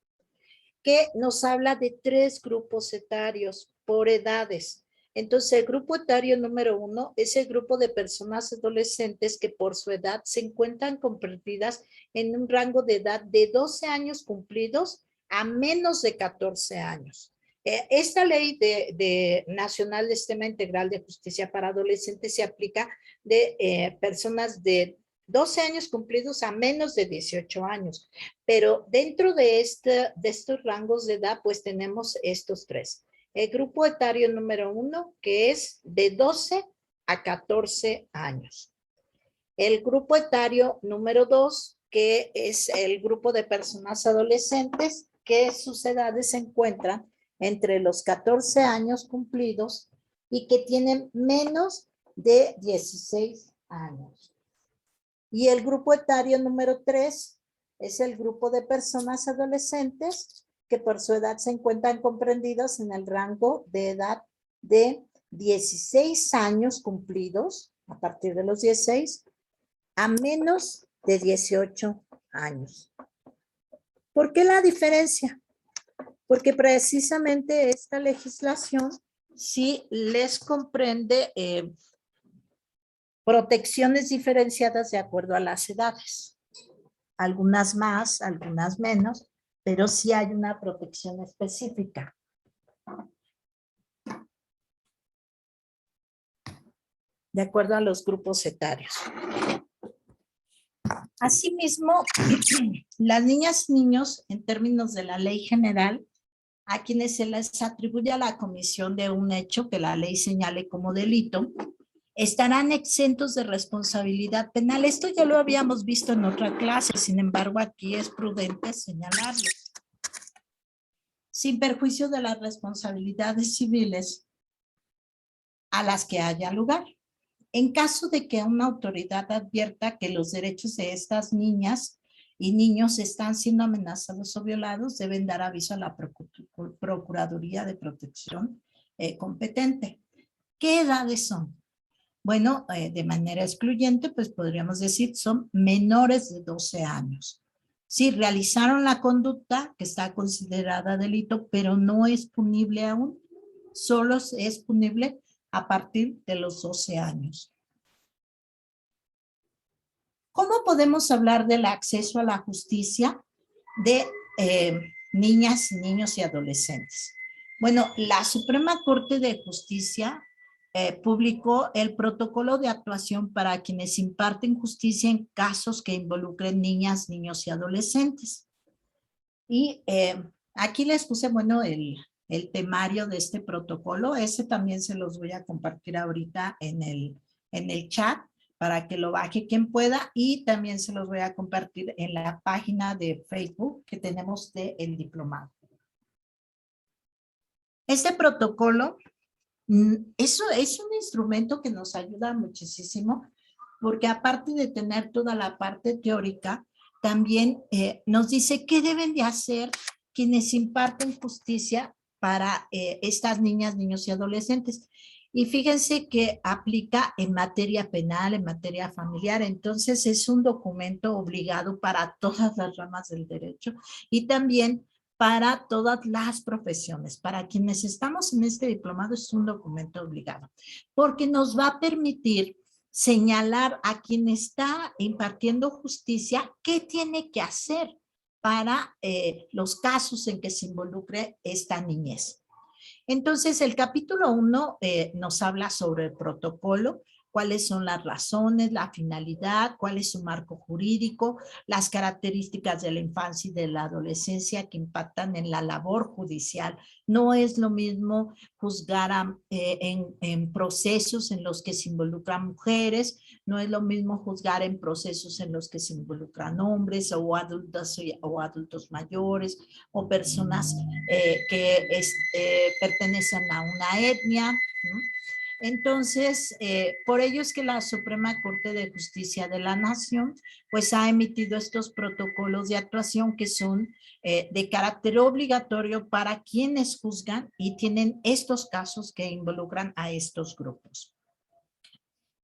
que nos habla de 3 grupos etarios por edades. Entonces, el grupo etario número 1 es el grupo de personas adolescentes que por su edad se encuentran comprendidas en un rango de edad de 12 años cumplidos a menos de 14 años. Esta ley de Nacional de Sistema Integral de Justicia para Adolescentes se aplica de personas de 12 años cumplidos a menos de 18 años. Pero dentro de estos rangos de edad, pues tenemos estos 3. El grupo etario número 1, que es de 12 a 14 años. El grupo etario número 2, que es el grupo de personas adolescentes que sus edades se encuentran entre los 14 años cumplidos y que tienen menos de 16 años. Y el grupo etario número 3 es el grupo de personas adolescentes que por su edad se encuentran comprendidos en el rango de edad de 16 años cumplidos, a partir de los 16, a menos de 18 años. ¿Por qué la diferencia? Porque precisamente esta legislación sí les comprende protecciones diferenciadas de acuerdo a las edades. Algunas más, algunas menos, pero sí hay una protección específica. De acuerdo a los grupos etarios. Asimismo, las niñas y niños, en términos de la ley general, a quienes se les atribuye a la comisión de un hecho que la ley señale como delito, estarán exentos de responsabilidad penal. Esto ya lo habíamos visto en otra clase, sin embargo, aquí es prudente señalarlo. Sin perjuicio de las responsabilidades civiles a las que haya lugar. En caso de que una autoridad advierta que los derechos de estas niñas y niños están siendo amenazados o violados, deben dar aviso a la Procuraduría de Protección competente. ¿Qué edades son? Bueno, de manera excluyente, pues podríamos decir son menores de 12 años. Sí, realizaron la conducta que está considerada delito, pero no es punible aún. Solo es punible a partir de los 12 años. ¿Cómo podemos hablar del acceso a la justicia de niñas, niños y adolescentes? Bueno, la Suprema Corte de Justicia publicó el protocolo de actuación para quienes imparten justicia en casos que involucren niñas, niños y adolescentes. Y aquí les puse, bueno, el temario de este protocolo. Ese también se los voy a compartir ahorita en el chat para que lo baje quien pueda, y también se los voy a compartir en la página de Facebook que tenemos del diplomado. Este protocolo eso es un instrumento que nos ayuda muchísimo, porque aparte de tener toda la parte teórica, también nos dice qué deben de hacer quienes imparten justicia para estas niñas, niños y adolescentes. Y fíjense que aplica en materia penal, en materia familiar, entonces es un documento obligado para todas las ramas del derecho y también para todas las profesiones. Para quienes estamos en este diplomado es un documento obligado, porque nos va a permitir señalar a quien está impartiendo justicia qué tiene que hacer para los casos en que se involucre esta niñez. Entonces, el capítulo 1 nos habla sobre el protocolo, cuáles son las razones, la finalidad, cuál es su marco jurídico, las características de la infancia y de la adolescencia que impactan en la labor judicial. No es lo mismo juzgar en procesos en los que se involucran mujeres, no es lo mismo juzgar en procesos en los que se involucran hombres o adultos mayores o personas que pertenecen a una etnia, ¿no? Entonces, por ello es que la Suprema Corte de Justicia de la Nación pues ha emitido estos protocolos de actuación que son de carácter obligatorio para quienes juzgan y tienen estos casos que involucran a estos grupos.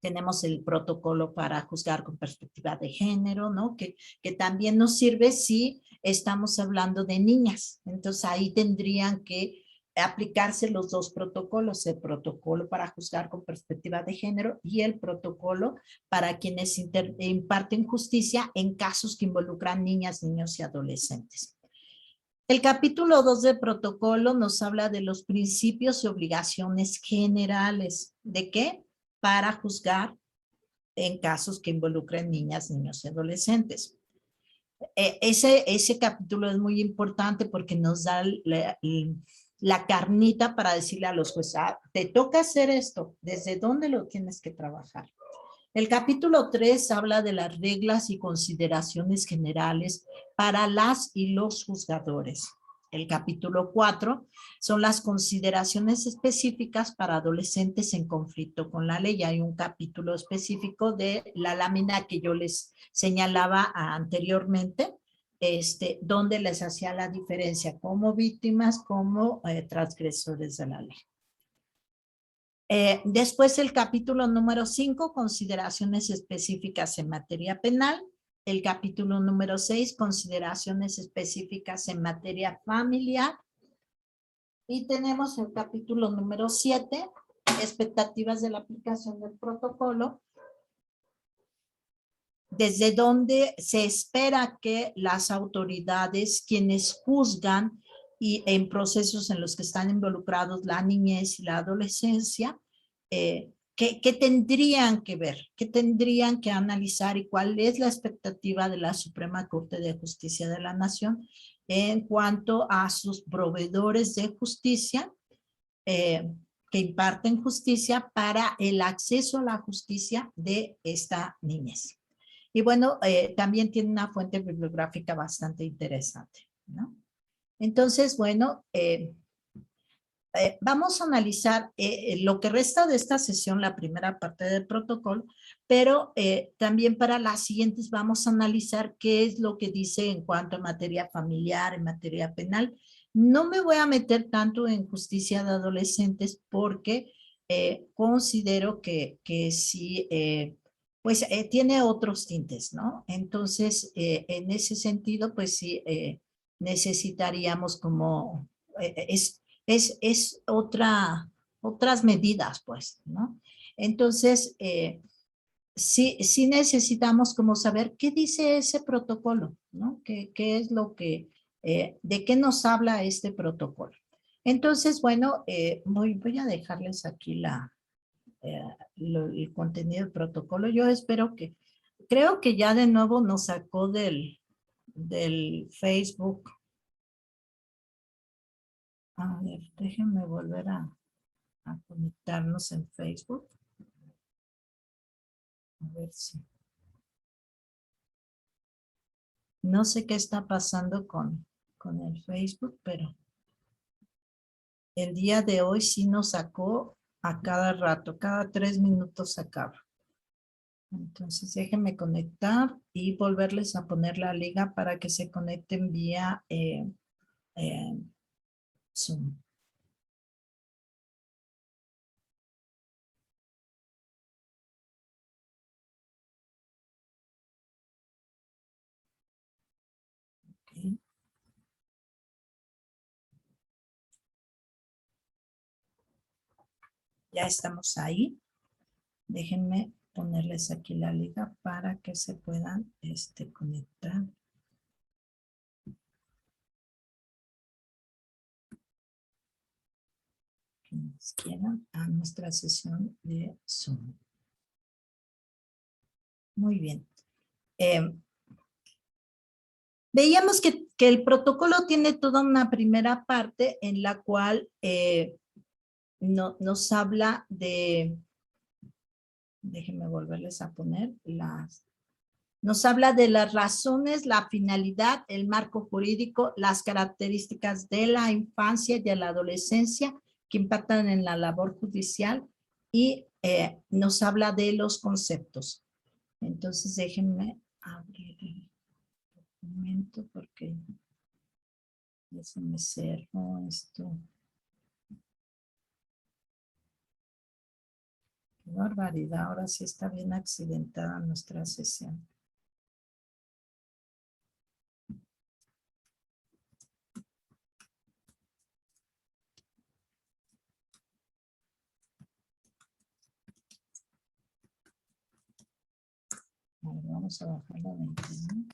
Tenemos el protocolo para juzgar con perspectiva de género, ¿no? Que también nos sirve si estamos hablando de niñas. Entonces ahí tendrían que aplicarse los dos protocolos, el protocolo para juzgar con perspectiva de género y el protocolo para quienes imparten justicia en casos que involucran niñas, niños y adolescentes. El capítulo 2 del protocolo nos habla de los principios y obligaciones generales. ¿De qué? Para juzgar en casos que involucren niñas, niños y adolescentes. Ese capítulo es muy importante porque nos da la carnita para decirle a los jueces, te toca hacer esto, ¿desde dónde lo tienes que trabajar? El capítulo 3 habla de las reglas y consideraciones generales para las y los juzgadores. El capítulo 4 son las consideraciones específicas para adolescentes en conflicto con la ley. Hay un capítulo específico de la lámina que yo les señalaba anteriormente, donde les hacía la diferencia como víctimas, como transgresores de la ley. Después el capítulo número 5, consideraciones específicas en materia penal. El capítulo número 6, consideraciones específicas en materia familiar. Y tenemos el capítulo número 7, expectativas de la aplicación del protocolo, desde donde se espera que las autoridades, quienes juzgan y en procesos en los que están involucrados la niñez y la adolescencia, ¿qué tendrían que ver? ¿Qué tendrían que analizar y cuál es la expectativa de la Suprema Corte de Justicia de la Nación en cuanto a sus proveedores de justicia que imparten justicia para el acceso a la justicia de esta niñez? Y bueno, también tiene una fuente bibliográfica bastante interesante, ¿no? Entonces, bueno, vamos a analizar lo que resta de esta sesión, la primera parte del protocolo, pero también para las siguientes vamos a analizar qué es lo que dice en cuanto a materia familiar, en materia penal. No me voy a meter tanto en justicia de adolescentes porque considero que sí, pues tiene otros tintes, ¿no? Entonces, en ese sentido, pues sí, necesitaríamos como, es otras medidas, pues, ¿no? Entonces, sí necesitamos como saber qué dice ese protocolo, ¿no? ¿Qué es lo que, de qué nos habla este protocolo? Entonces, bueno, voy a dejarles aquí el contenido del protocolo. Yo espero creo que ya de nuevo nos sacó del Facebook. A ver, déjenme volver a conectarnos en Facebook. A ver si. No sé qué está pasando con el Facebook, pero el día de hoy sí nos sacó a cada rato, cada 3 minutos sacaba. Entonces déjenme conectar y volverles a poner la liga para que se conecten vía Zoom. ya estamos ahí. Déjenme ponerles aquí la liga para que se puedan conectar. Quienes quieran a nuestra sesión de Zoom. Muy bien. Veíamos que el protocolo tiene toda una primera parte en la cual nos habla de, déjenme volverles a poner nos habla de las razones, la finalidad, el marco jurídico, las características de la infancia y de la adolescencia que impactan en la labor judicial y nos habla de los conceptos. Entonces déjenme abrir el documento porque ya se me cerró esto. Qué barbaridad, ahora sí está bien accidentada nuestra sesión. A ver, vamos a bajar la 21.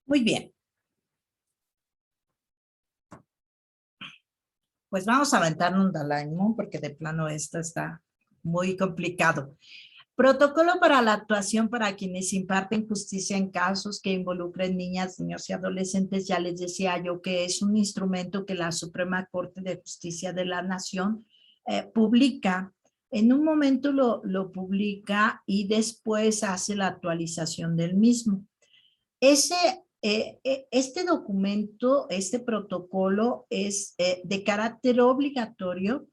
Muy bien. Pues vamos a aventarnos un Dalaimon porque de plano esto está muy complicado. Protocolo para la actuación para quienes imparten justicia en casos que involucren niñas, niños y adolescentes. Ya les decía yo que es un instrumento que la Suprema Corte de Justicia de la Nación publica. En un momento lo publica y después hace la actualización del mismo. Este documento, este protocolo es de carácter obligatorio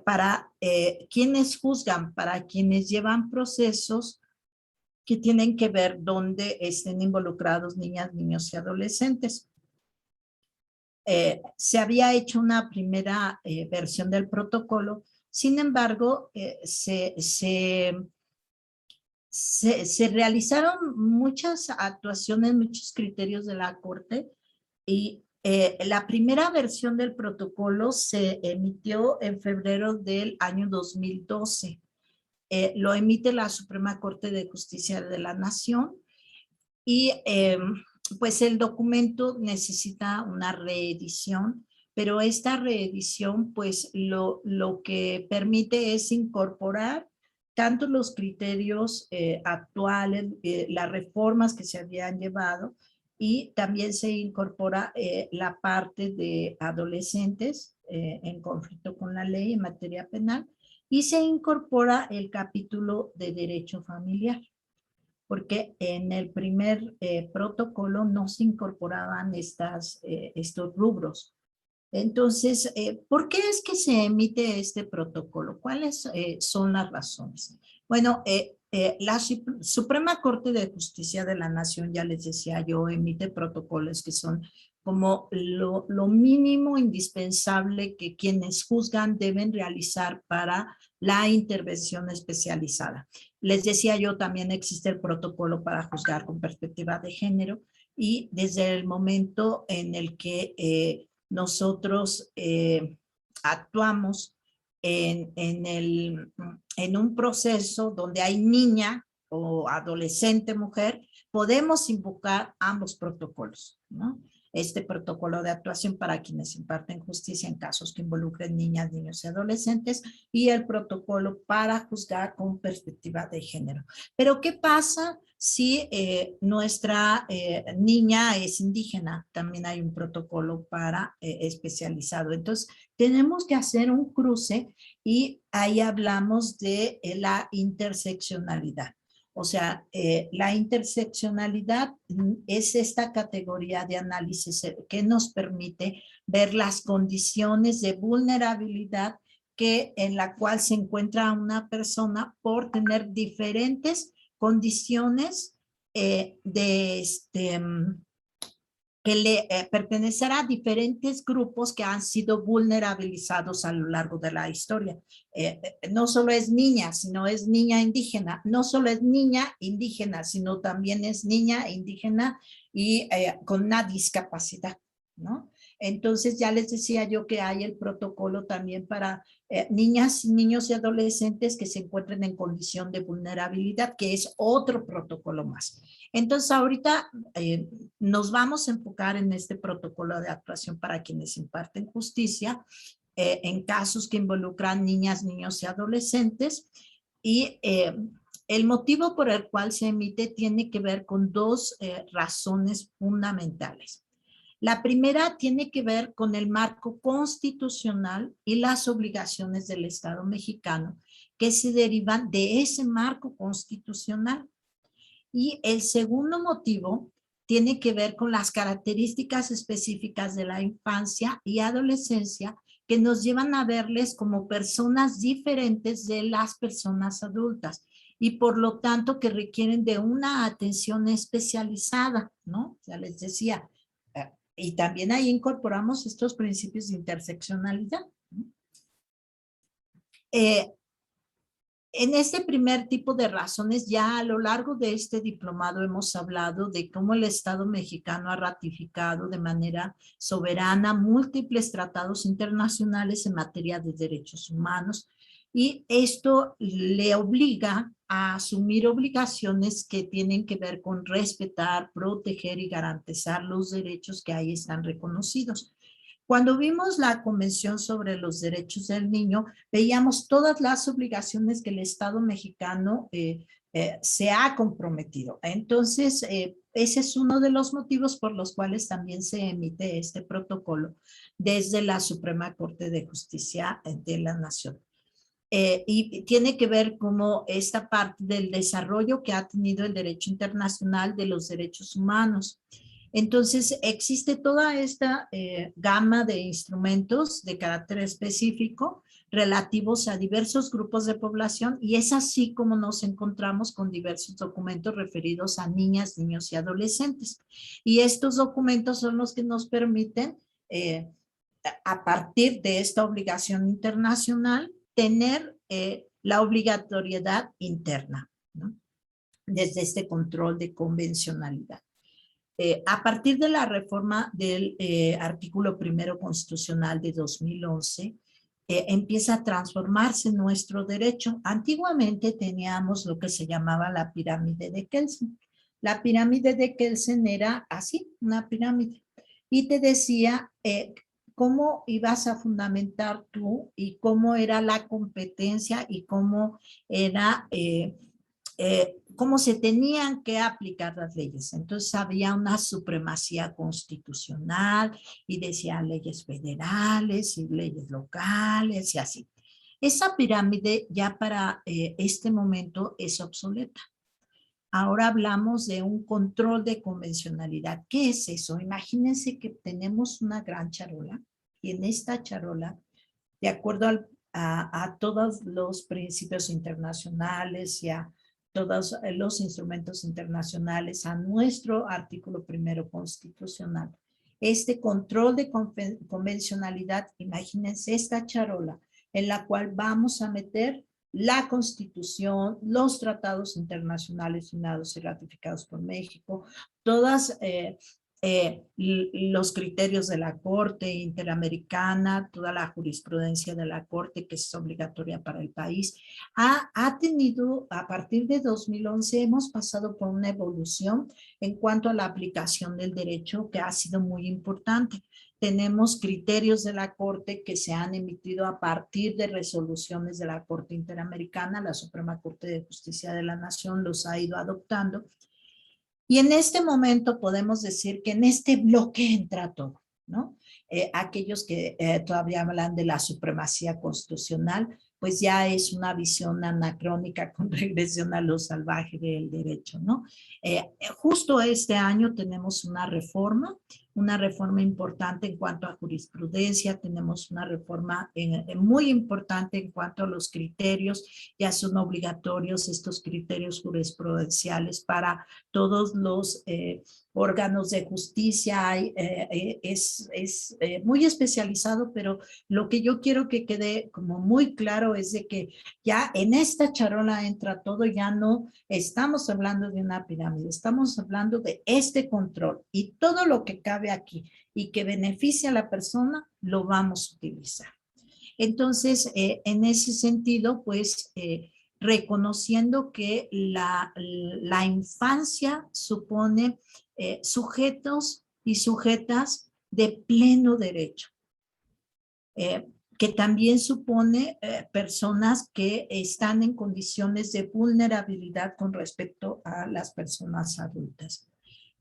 para quienes juzgan, para quienes llevan procesos que tienen que ver donde estén involucrados niñas, niños y adolescentes. Se había hecho una primera versión del protocolo, sin embargo, se realizaron muchas actuaciones, muchos criterios de la Corte y la primera versión del protocolo se emitió en febrero del año 2012. Lo emite la Suprema Corte de Justicia de la Nación y pues el documento necesita una reedición, pero esta reedición pues lo que permite es incorporar tanto los criterios actuales, las reformas que se habían llevado, y también se incorpora la parte de adolescentes en conflicto con la ley en materia penal, y se incorpora el capítulo de derecho familiar, porque en el primer protocolo no se incorporaban estos rubros. Entonces, ¿por qué es que se emite este protocolo? ¿Cuáles son las razones? Bueno, la Suprema Corte de Justicia de la Nación, ya les decía yo, emite protocolos que son como lo mínimo indispensable que quienes juzgan deben realizar para la intervención especializada. Les decía yo, también existe el protocolo para juzgar con perspectiva de género, y desde el momento en el que nosotros actuamos en un proceso donde hay niña o adolescente mujer, podemos invocar ambos protocolos, ¿no? Este protocolo de actuación para quienes imparten justicia en casos que involucren niñas, niños y adolescentes, y el protocolo para juzgar con perspectiva de género. Pero ¿qué pasa si nuestra niña es indígena? También hay un protocolo para especializado. Entonces, tenemos que hacer un cruce y ahí hablamos de la interseccionalidad. O sea, la interseccionalidad es esta categoría de análisis que nos permite ver las condiciones de vulnerabilidad en la cual se encuentra una persona por tener diferentes condiciones que que le pertenecerá a diferentes grupos que han sido vulnerabilizados a lo largo de la historia. No solo es niña, sino es niña indígena. No solo es niña indígena, sino también es niña indígena y con una discapacidad, ¿no? Entonces ya les decía yo que hay el protocolo también para niñas, niños y adolescentes que se encuentren en condición de vulnerabilidad, que es otro protocolo más. Entonces ahorita nos vamos a enfocar en este protocolo de actuación para quienes imparten justicia en casos que involucran niñas, niños y adolescentes, y el motivo por el cual se emite tiene que ver con dos razones fundamentales. La primera tiene que ver con el marco constitucional y las obligaciones del Estado mexicano que se derivan de ese marco constitucional. Y el segundo motivo tiene que ver con las características específicas de la infancia y adolescencia que nos llevan a verles como personas diferentes de las personas adultas y por lo tanto que requieren de una atención especializada, ¿no? Ya les decía, y también ahí incorporamos estos principios de interseccionalidad. En este primer tipo de razones, ya a lo largo de este diplomado hemos hablado de cómo el Estado mexicano ha ratificado de manera soberana múltiples tratados internacionales en materia de derechos humanos, y esto le obliga a asumir obligaciones que tienen que ver con respetar, proteger y garantizar los derechos que ahí están reconocidos. Cuando vimos la Convención sobre los Derechos del Niño, veíamos todas las obligaciones que el Estado mexicano se ha comprometido. Entonces, ese es uno de los motivos por los cuales también se emite este protocolo desde la Suprema Corte de Justicia de la Nación. Y tiene que ver como esta parte del desarrollo que ha tenido el derecho internacional de los derechos humanos. Entonces, existe toda esta gama de instrumentos de carácter específico relativos a diversos grupos de población, y es así como nos encontramos con diversos documentos referidos a niñas, niños y adolescentes. Y estos documentos son los que nos permiten, a partir de esta obligación internacional, tener la obligatoriedad interna, ¿no? Desde este control de convencionalidad. A partir de la reforma del artículo primero constitucional de 2011, empieza a transformarse nuestro derecho. Antiguamente teníamos lo que se llamaba la pirámide de Kelsen. La pirámide de Kelsen era así, una pirámide, y te decía cómo ibas a fundamentar tú y cómo era la competencia y cómo era cómo se tenían que aplicar las leyes. Entonces había una supremacía constitucional y decía leyes federales y leyes locales y así. Esa pirámide ya para este momento es obsoleta. Ahora hablamos de un control de convencionalidad. ¿Qué es eso? Imagínense que tenemos una gran charola y en esta charola, de acuerdo a todos los principios internacionales y a todos los instrumentos internacionales, a nuestro artículo primero constitucional, este control de convencionalidad, imagínense esta charola en la cual vamos a meter la Constitución, los tratados internacionales firmados y ratificados por México, todas los criterios de la Corte Interamericana, toda la jurisprudencia de la Corte que es obligatoria para el país. Ha tenido, a partir de 2011, hemos pasado por una evolución en cuanto a la aplicación del derecho que ha sido muy importante. Tenemos criterios de la Corte que se han emitido a partir de resoluciones de la Corte Interamericana. La Suprema Corte de Justicia de la Nación los ha ido adoptando. Y en este momento podemos decir que en este bloque entra todo, ¿no? Aquellos que todavía hablan de la supremacía constitucional, pues ya es una visión anacrónica con regresión a lo salvaje del derecho, ¿no? Justo este año tenemos una reforma una reforma importante en cuanto a jurisprudencia, tenemos una reforma muy importante en cuanto a los criterios, ya son obligatorios estos criterios jurisprudenciales para todos los órganos de justicia. Es muy especializado, pero lo que yo quiero que quede como muy claro es de que ya en esta charola entra todo, ya no estamos hablando de una pirámide, estamos hablando de este control y todo lo que cabe aquí y que beneficia a la persona, lo vamos a utilizar. Entonces, en ese sentido, pues, reconociendo que la infancia supone sujetos y sujetas de pleno derecho, que también supone personas que están en condiciones de vulnerabilidad con respecto a las personas adultas,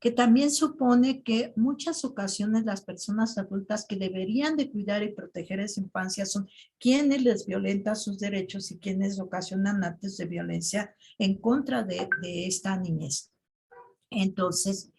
que también supone que muchas ocasiones las personas adultas que deberían de cuidar y proteger a esa infancia son quienes les violentan sus derechos y quienes ocasionan actos de violencia en contra de esta niñez. Entonces,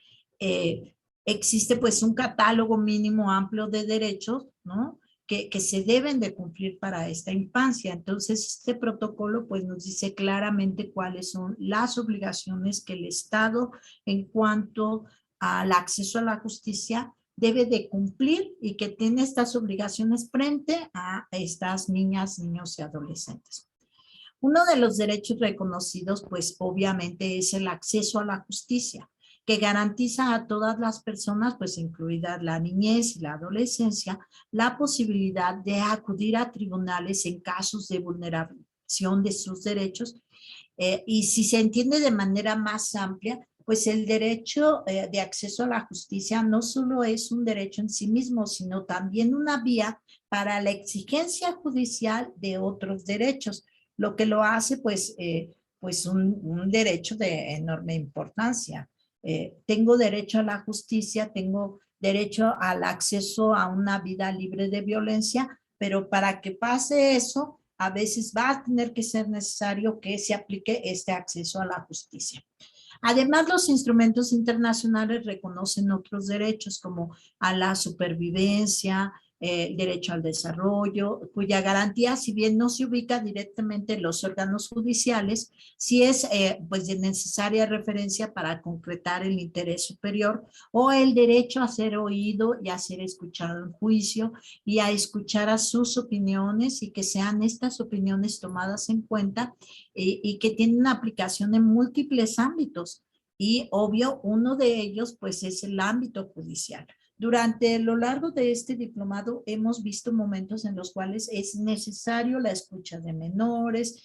existe pues un catálogo mínimo amplio de derechos, ¿no?, que se deben de cumplir para esta infancia. Entonces, este protocolo pues nos dice claramente cuáles son las obligaciones que el Estado en cuanto al acceso a la justicia debe de cumplir y que tiene estas obligaciones frente a estas niñas, niños y adolescentes. Uno de los derechos reconocidos pues obviamente es el acceso a la justicia, que garantiza a todas las personas, pues incluida la niñez y la adolescencia, la posibilidad de acudir a tribunales en casos de vulneración de sus derechos. Y si se entiende de manera más amplia, pues el derecho de acceso a la justicia no solo es un derecho en sí mismo, sino también una vía para la exigencia judicial de otros derechos, lo que lo hace pues un derecho de enorme importancia. Tengo derecho a la justicia, tengo derecho al acceso a una vida libre de violencia, pero para que pase eso, a veces va a tener que ser necesario que se aplique este acceso a la justicia. Además, los instrumentos internacionales reconocen otros derechos como a la supervivencia, derecho al desarrollo, cuya garantía, si bien no se ubica directamente en los órganos judiciales, sí es pues de necesaria referencia para concretar el interés superior o el derecho a ser oído y a ser escuchado en juicio y a escuchar a sus opiniones y que sean estas opiniones tomadas en cuenta y que tienen una aplicación en múltiples ámbitos. Y obvio, uno de ellos pues es el ámbito judicial. Durante lo largo de este diplomado hemos visto momentos en los cuales es necesario la escucha de menores,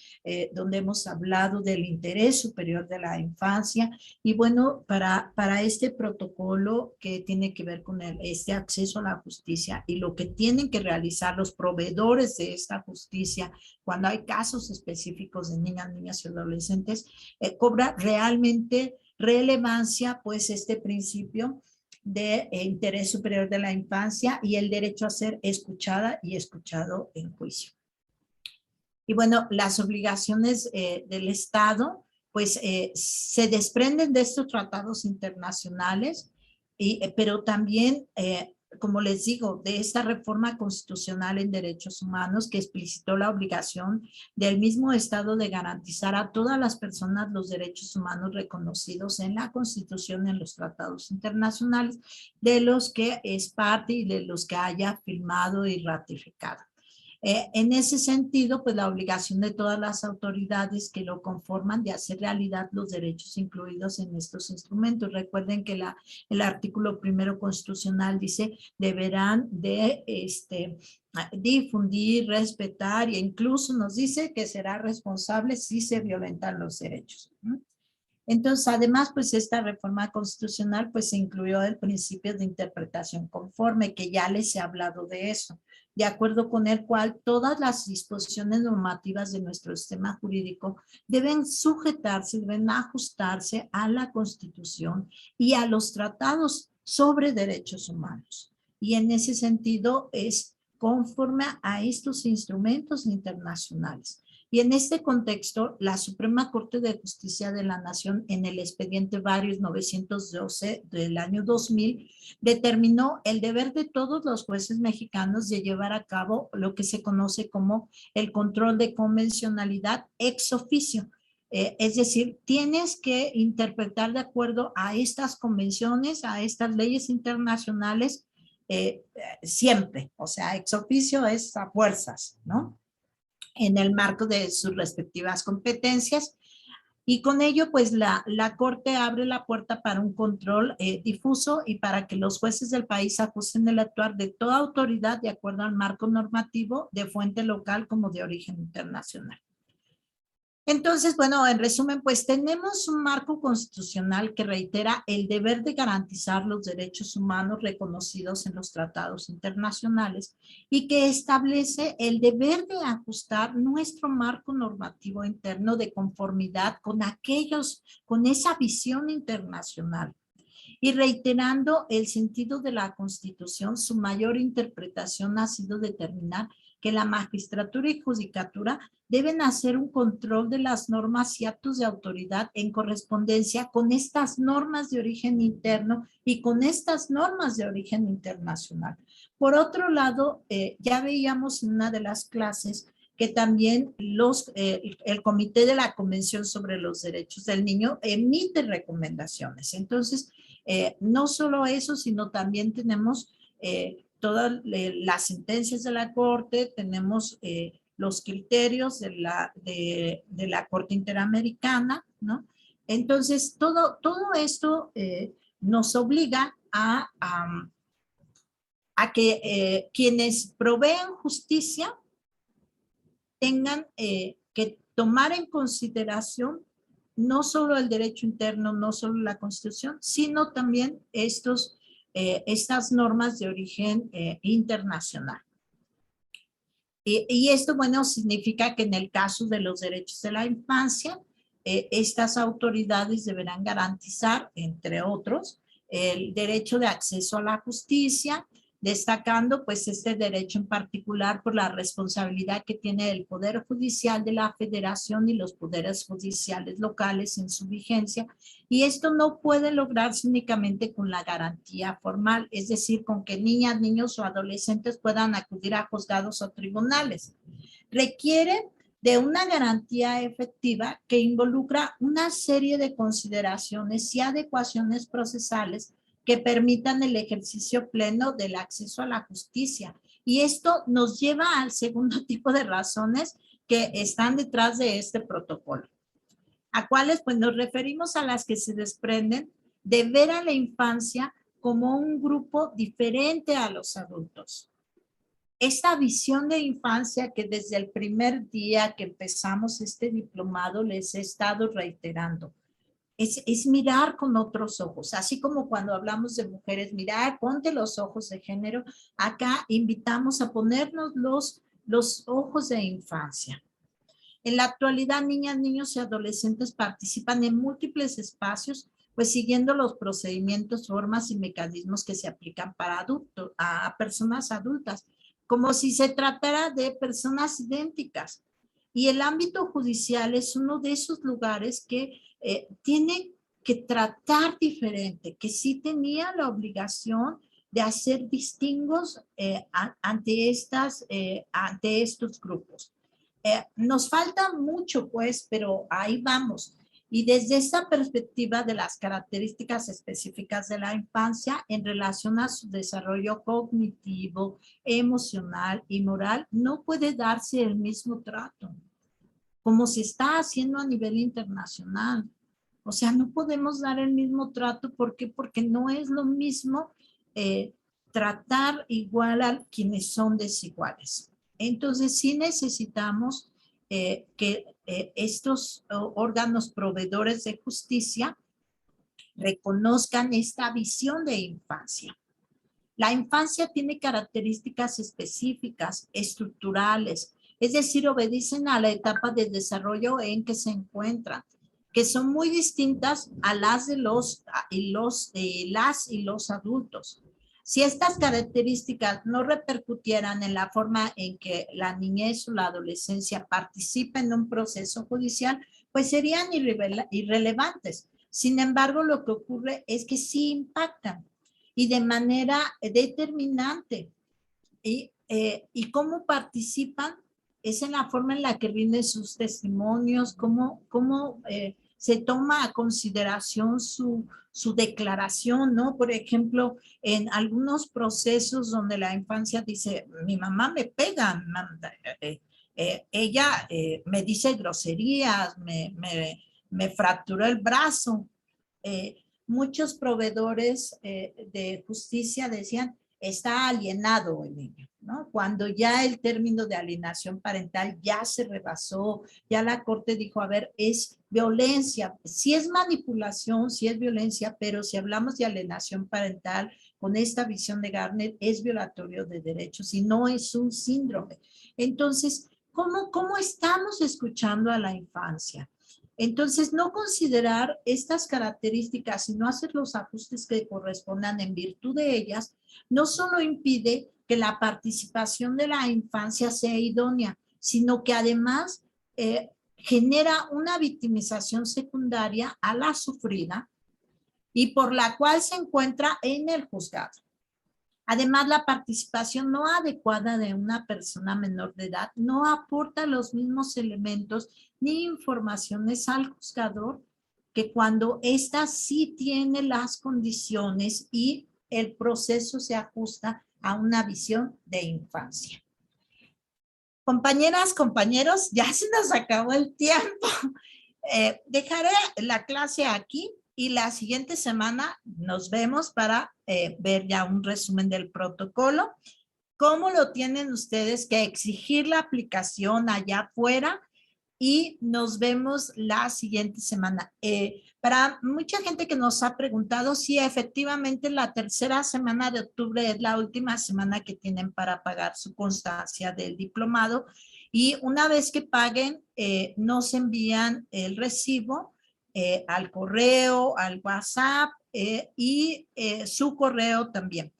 donde hemos hablado del interés superior de la infancia y bueno, para este protocolo que tiene que ver con este acceso a la justicia y lo que tienen que realizar los proveedores de esta justicia cuando hay casos específicos de niñas, niñas y adolescentes, cobra realmente relevancia pues este principio de interés superior de la infancia y el derecho a ser escuchada y escuchado en juicio. Y bueno, las obligaciones del Estado, pues se desprenden de estos tratados internacionales, pero también, como les digo, de esta reforma constitucional en derechos humanos que explicitó la obligación del mismo Estado de garantizar a todas las personas los derechos humanos reconocidos en la Constitución, en los tratados internacionales, de los que es parte y de los que haya firmado y ratificado. En ese sentido, pues la obligación de todas las autoridades que lo conforman de hacer realidad los derechos incluidos en estos instrumentos. Recuerden que el artículo 1 constitucional dice deberán de difundir, respetar e incluso nos dice que será responsable si se violentan los derechos. Entonces, además, pues esta reforma constitucional pues incluyó el principio de interpretación conforme, que ya les he hablado de eso, de acuerdo con el cual todas las disposiciones normativas de nuestro sistema jurídico deben sujetarse, deben ajustarse a la Constitución y a los tratados sobre derechos humanos. Y en ese sentido es conforme a estos instrumentos internacionales. Y en este contexto, la Suprema Corte de Justicia de la Nación, en el expediente Varios 912 del año 2000, determinó el deber de todos los jueces mexicanos de llevar a cabo lo que se conoce como el control de convencionalidad ex oficio. Es decir, tienes que interpretar de acuerdo a estas convenciones, a estas leyes internacionales, siempre. O sea, ex oficio es a fuerzas, ¿no? En el marco de sus respectivas competencias. Y con ello, pues la Corte abre la puerta para un control difuso y para que los jueces del país ajusten el actuar de toda autoridad de acuerdo al marco normativo de fuente local como de origen internacional. Entonces, bueno, en resumen, pues tenemos un marco constitucional que reitera el deber de garantizar los derechos humanos reconocidos en los tratados internacionales y que establece el deber de ajustar nuestro marco normativo interno de conformidad con con esa visión internacional. Y reiterando el sentido de la Constitución, su mayor interpretación ha sido determinar que la magistratura y judicatura deben hacer un control de las normas y actos de autoridad en correspondencia con estas normas de origen interno y con estas normas de origen internacional. Por otro lado, ya veíamos en una de las clases que también el Comité de la Convención sobre los Derechos del Niño emite recomendaciones. Entonces, no solo eso, sino también tenemos todas las sentencias de la Corte, tenemos los criterios de la Corte Interamericana, ¿no? Entonces, todo esto nos obliga a que quienes proveen justicia tengan que tomar en consideración no solo el derecho interno, no solo la Constitución, sino también estas normas de origen internacional. Y esto, bueno, significa que en el caso de los derechos de la infancia, estas autoridades deberán garantizar, entre otros, el derecho de acceso a la justicia, destacando pues este derecho en particular por la responsabilidad que tiene el Poder Judicial de la Federación y los poderes judiciales locales en su vigencia, y esto no puede lograrse únicamente con la garantía formal, es decir, con que niñas, niños o adolescentes puedan acudir a juzgados o tribunales. Requiere de una garantía efectiva que involucra una serie de consideraciones y adecuaciones procesales que permitan el ejercicio pleno del acceso a la justicia. Y esto nos lleva al segundo tipo de razones que están detrás de este protocolo, a cuales pues nos referimos a las que se desprenden de ver a la infancia como un grupo diferente a los adultos. Esta visión de infancia que desde el primer día que empezamos este diplomado les he estado reiterando, es mirar con otros ojos, así como cuando hablamos de mujeres, mirar, ponte los ojos de género, acá invitamos a ponernos los ojos de infancia. En la actualidad, niñas, niños y adolescentes participan en múltiples espacios, pues siguiendo los procedimientos, formas y mecanismos que se aplican para adultos, a personas adultas, como si se tratara de personas idénticas. Y el ámbito judicial es uno de esos lugares que tiene que tratar diferente, que sí tenía la obligación de hacer distingos ante estos grupos. Nos falta mucho, pues, pero ahí vamos. Y desde esta perspectiva de las características específicas de la infancia en relación a su desarrollo cognitivo, emocional y moral, no puede darse el mismo trato como se está haciendo a nivel internacional. O sea, no podemos dar el mismo trato. ¿Por qué? Porque no es lo mismo tratar igual a quienes son desiguales. Entonces, sí necesitamos que estos órganos proveedores de justicia reconozcan esta visión de infancia. La infancia tiene características específicas, estructurales, es decir, obedecen a la etapa de desarrollo en que se encuentran, que son muy distintas a las de las y los adultos. Si estas características no repercutieran en la forma en que la niñez o la adolescencia participa en un proceso judicial, pues serían irrelevantes. Sin embargo, lo que ocurre es que sí impactan y de manera determinante. Y cómo participan es en la forma en la que rinden sus testimonios, cómo se toma a consideración su declaración, ¿no? Por ejemplo, en algunos procesos donde la infancia dice, mi mamá me pega, ella me dice groserías, me fracturó el brazo. Muchos proveedores de justicia decían, está alienado el niño, ¿no? Cuando ya el término de alienación parental ya se rebasó, ya la corte dijo, a ver, es violencia, sí es manipulación, sí es violencia, pero si hablamos de alienación parental, con esta visión de Gardner, es violatorio de derechos y no es un síndrome. Entonces, ¿cómo estamos escuchando a la infancia? Entonces, no considerar estas características y no hacer los ajustes que correspondan en virtud de ellas, no solo impide que la participación de la infancia sea idónea, sino que además genera una victimización secundaria a la sufrida y por la cual se encuentra en el juzgado. Además, la participación no adecuada de una persona menor de edad no aporta los mismos elementos ni informaciones al juzgador que cuando ésta sí tiene las condiciones y el proceso se ajusta a una visión de infancia. Compañeras, compañeros, ya se nos acabó el tiempo. Dejaré la clase aquí y la siguiente semana nos vemos para ver ya un resumen del protocolo. ¿Cómo lo tienen ustedes que exigir la aplicación allá afuera? Y nos vemos la siguiente semana. Para mucha gente que nos ha preguntado si efectivamente la tercera semana de octubre es la última semana que tienen para pagar su constancia del diplomado. Y una vez que paguen, nos envían el recibo al correo, al WhatsApp y su correo también.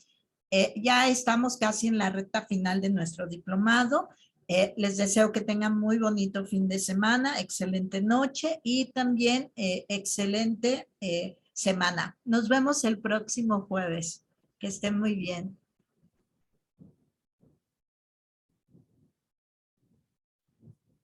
Ya estamos casi en la recta final de nuestro diplomado. Les deseo que tengan muy bonito fin de semana, excelente noche y también excelente semana. Nos vemos el próximo jueves. Que estén muy bien.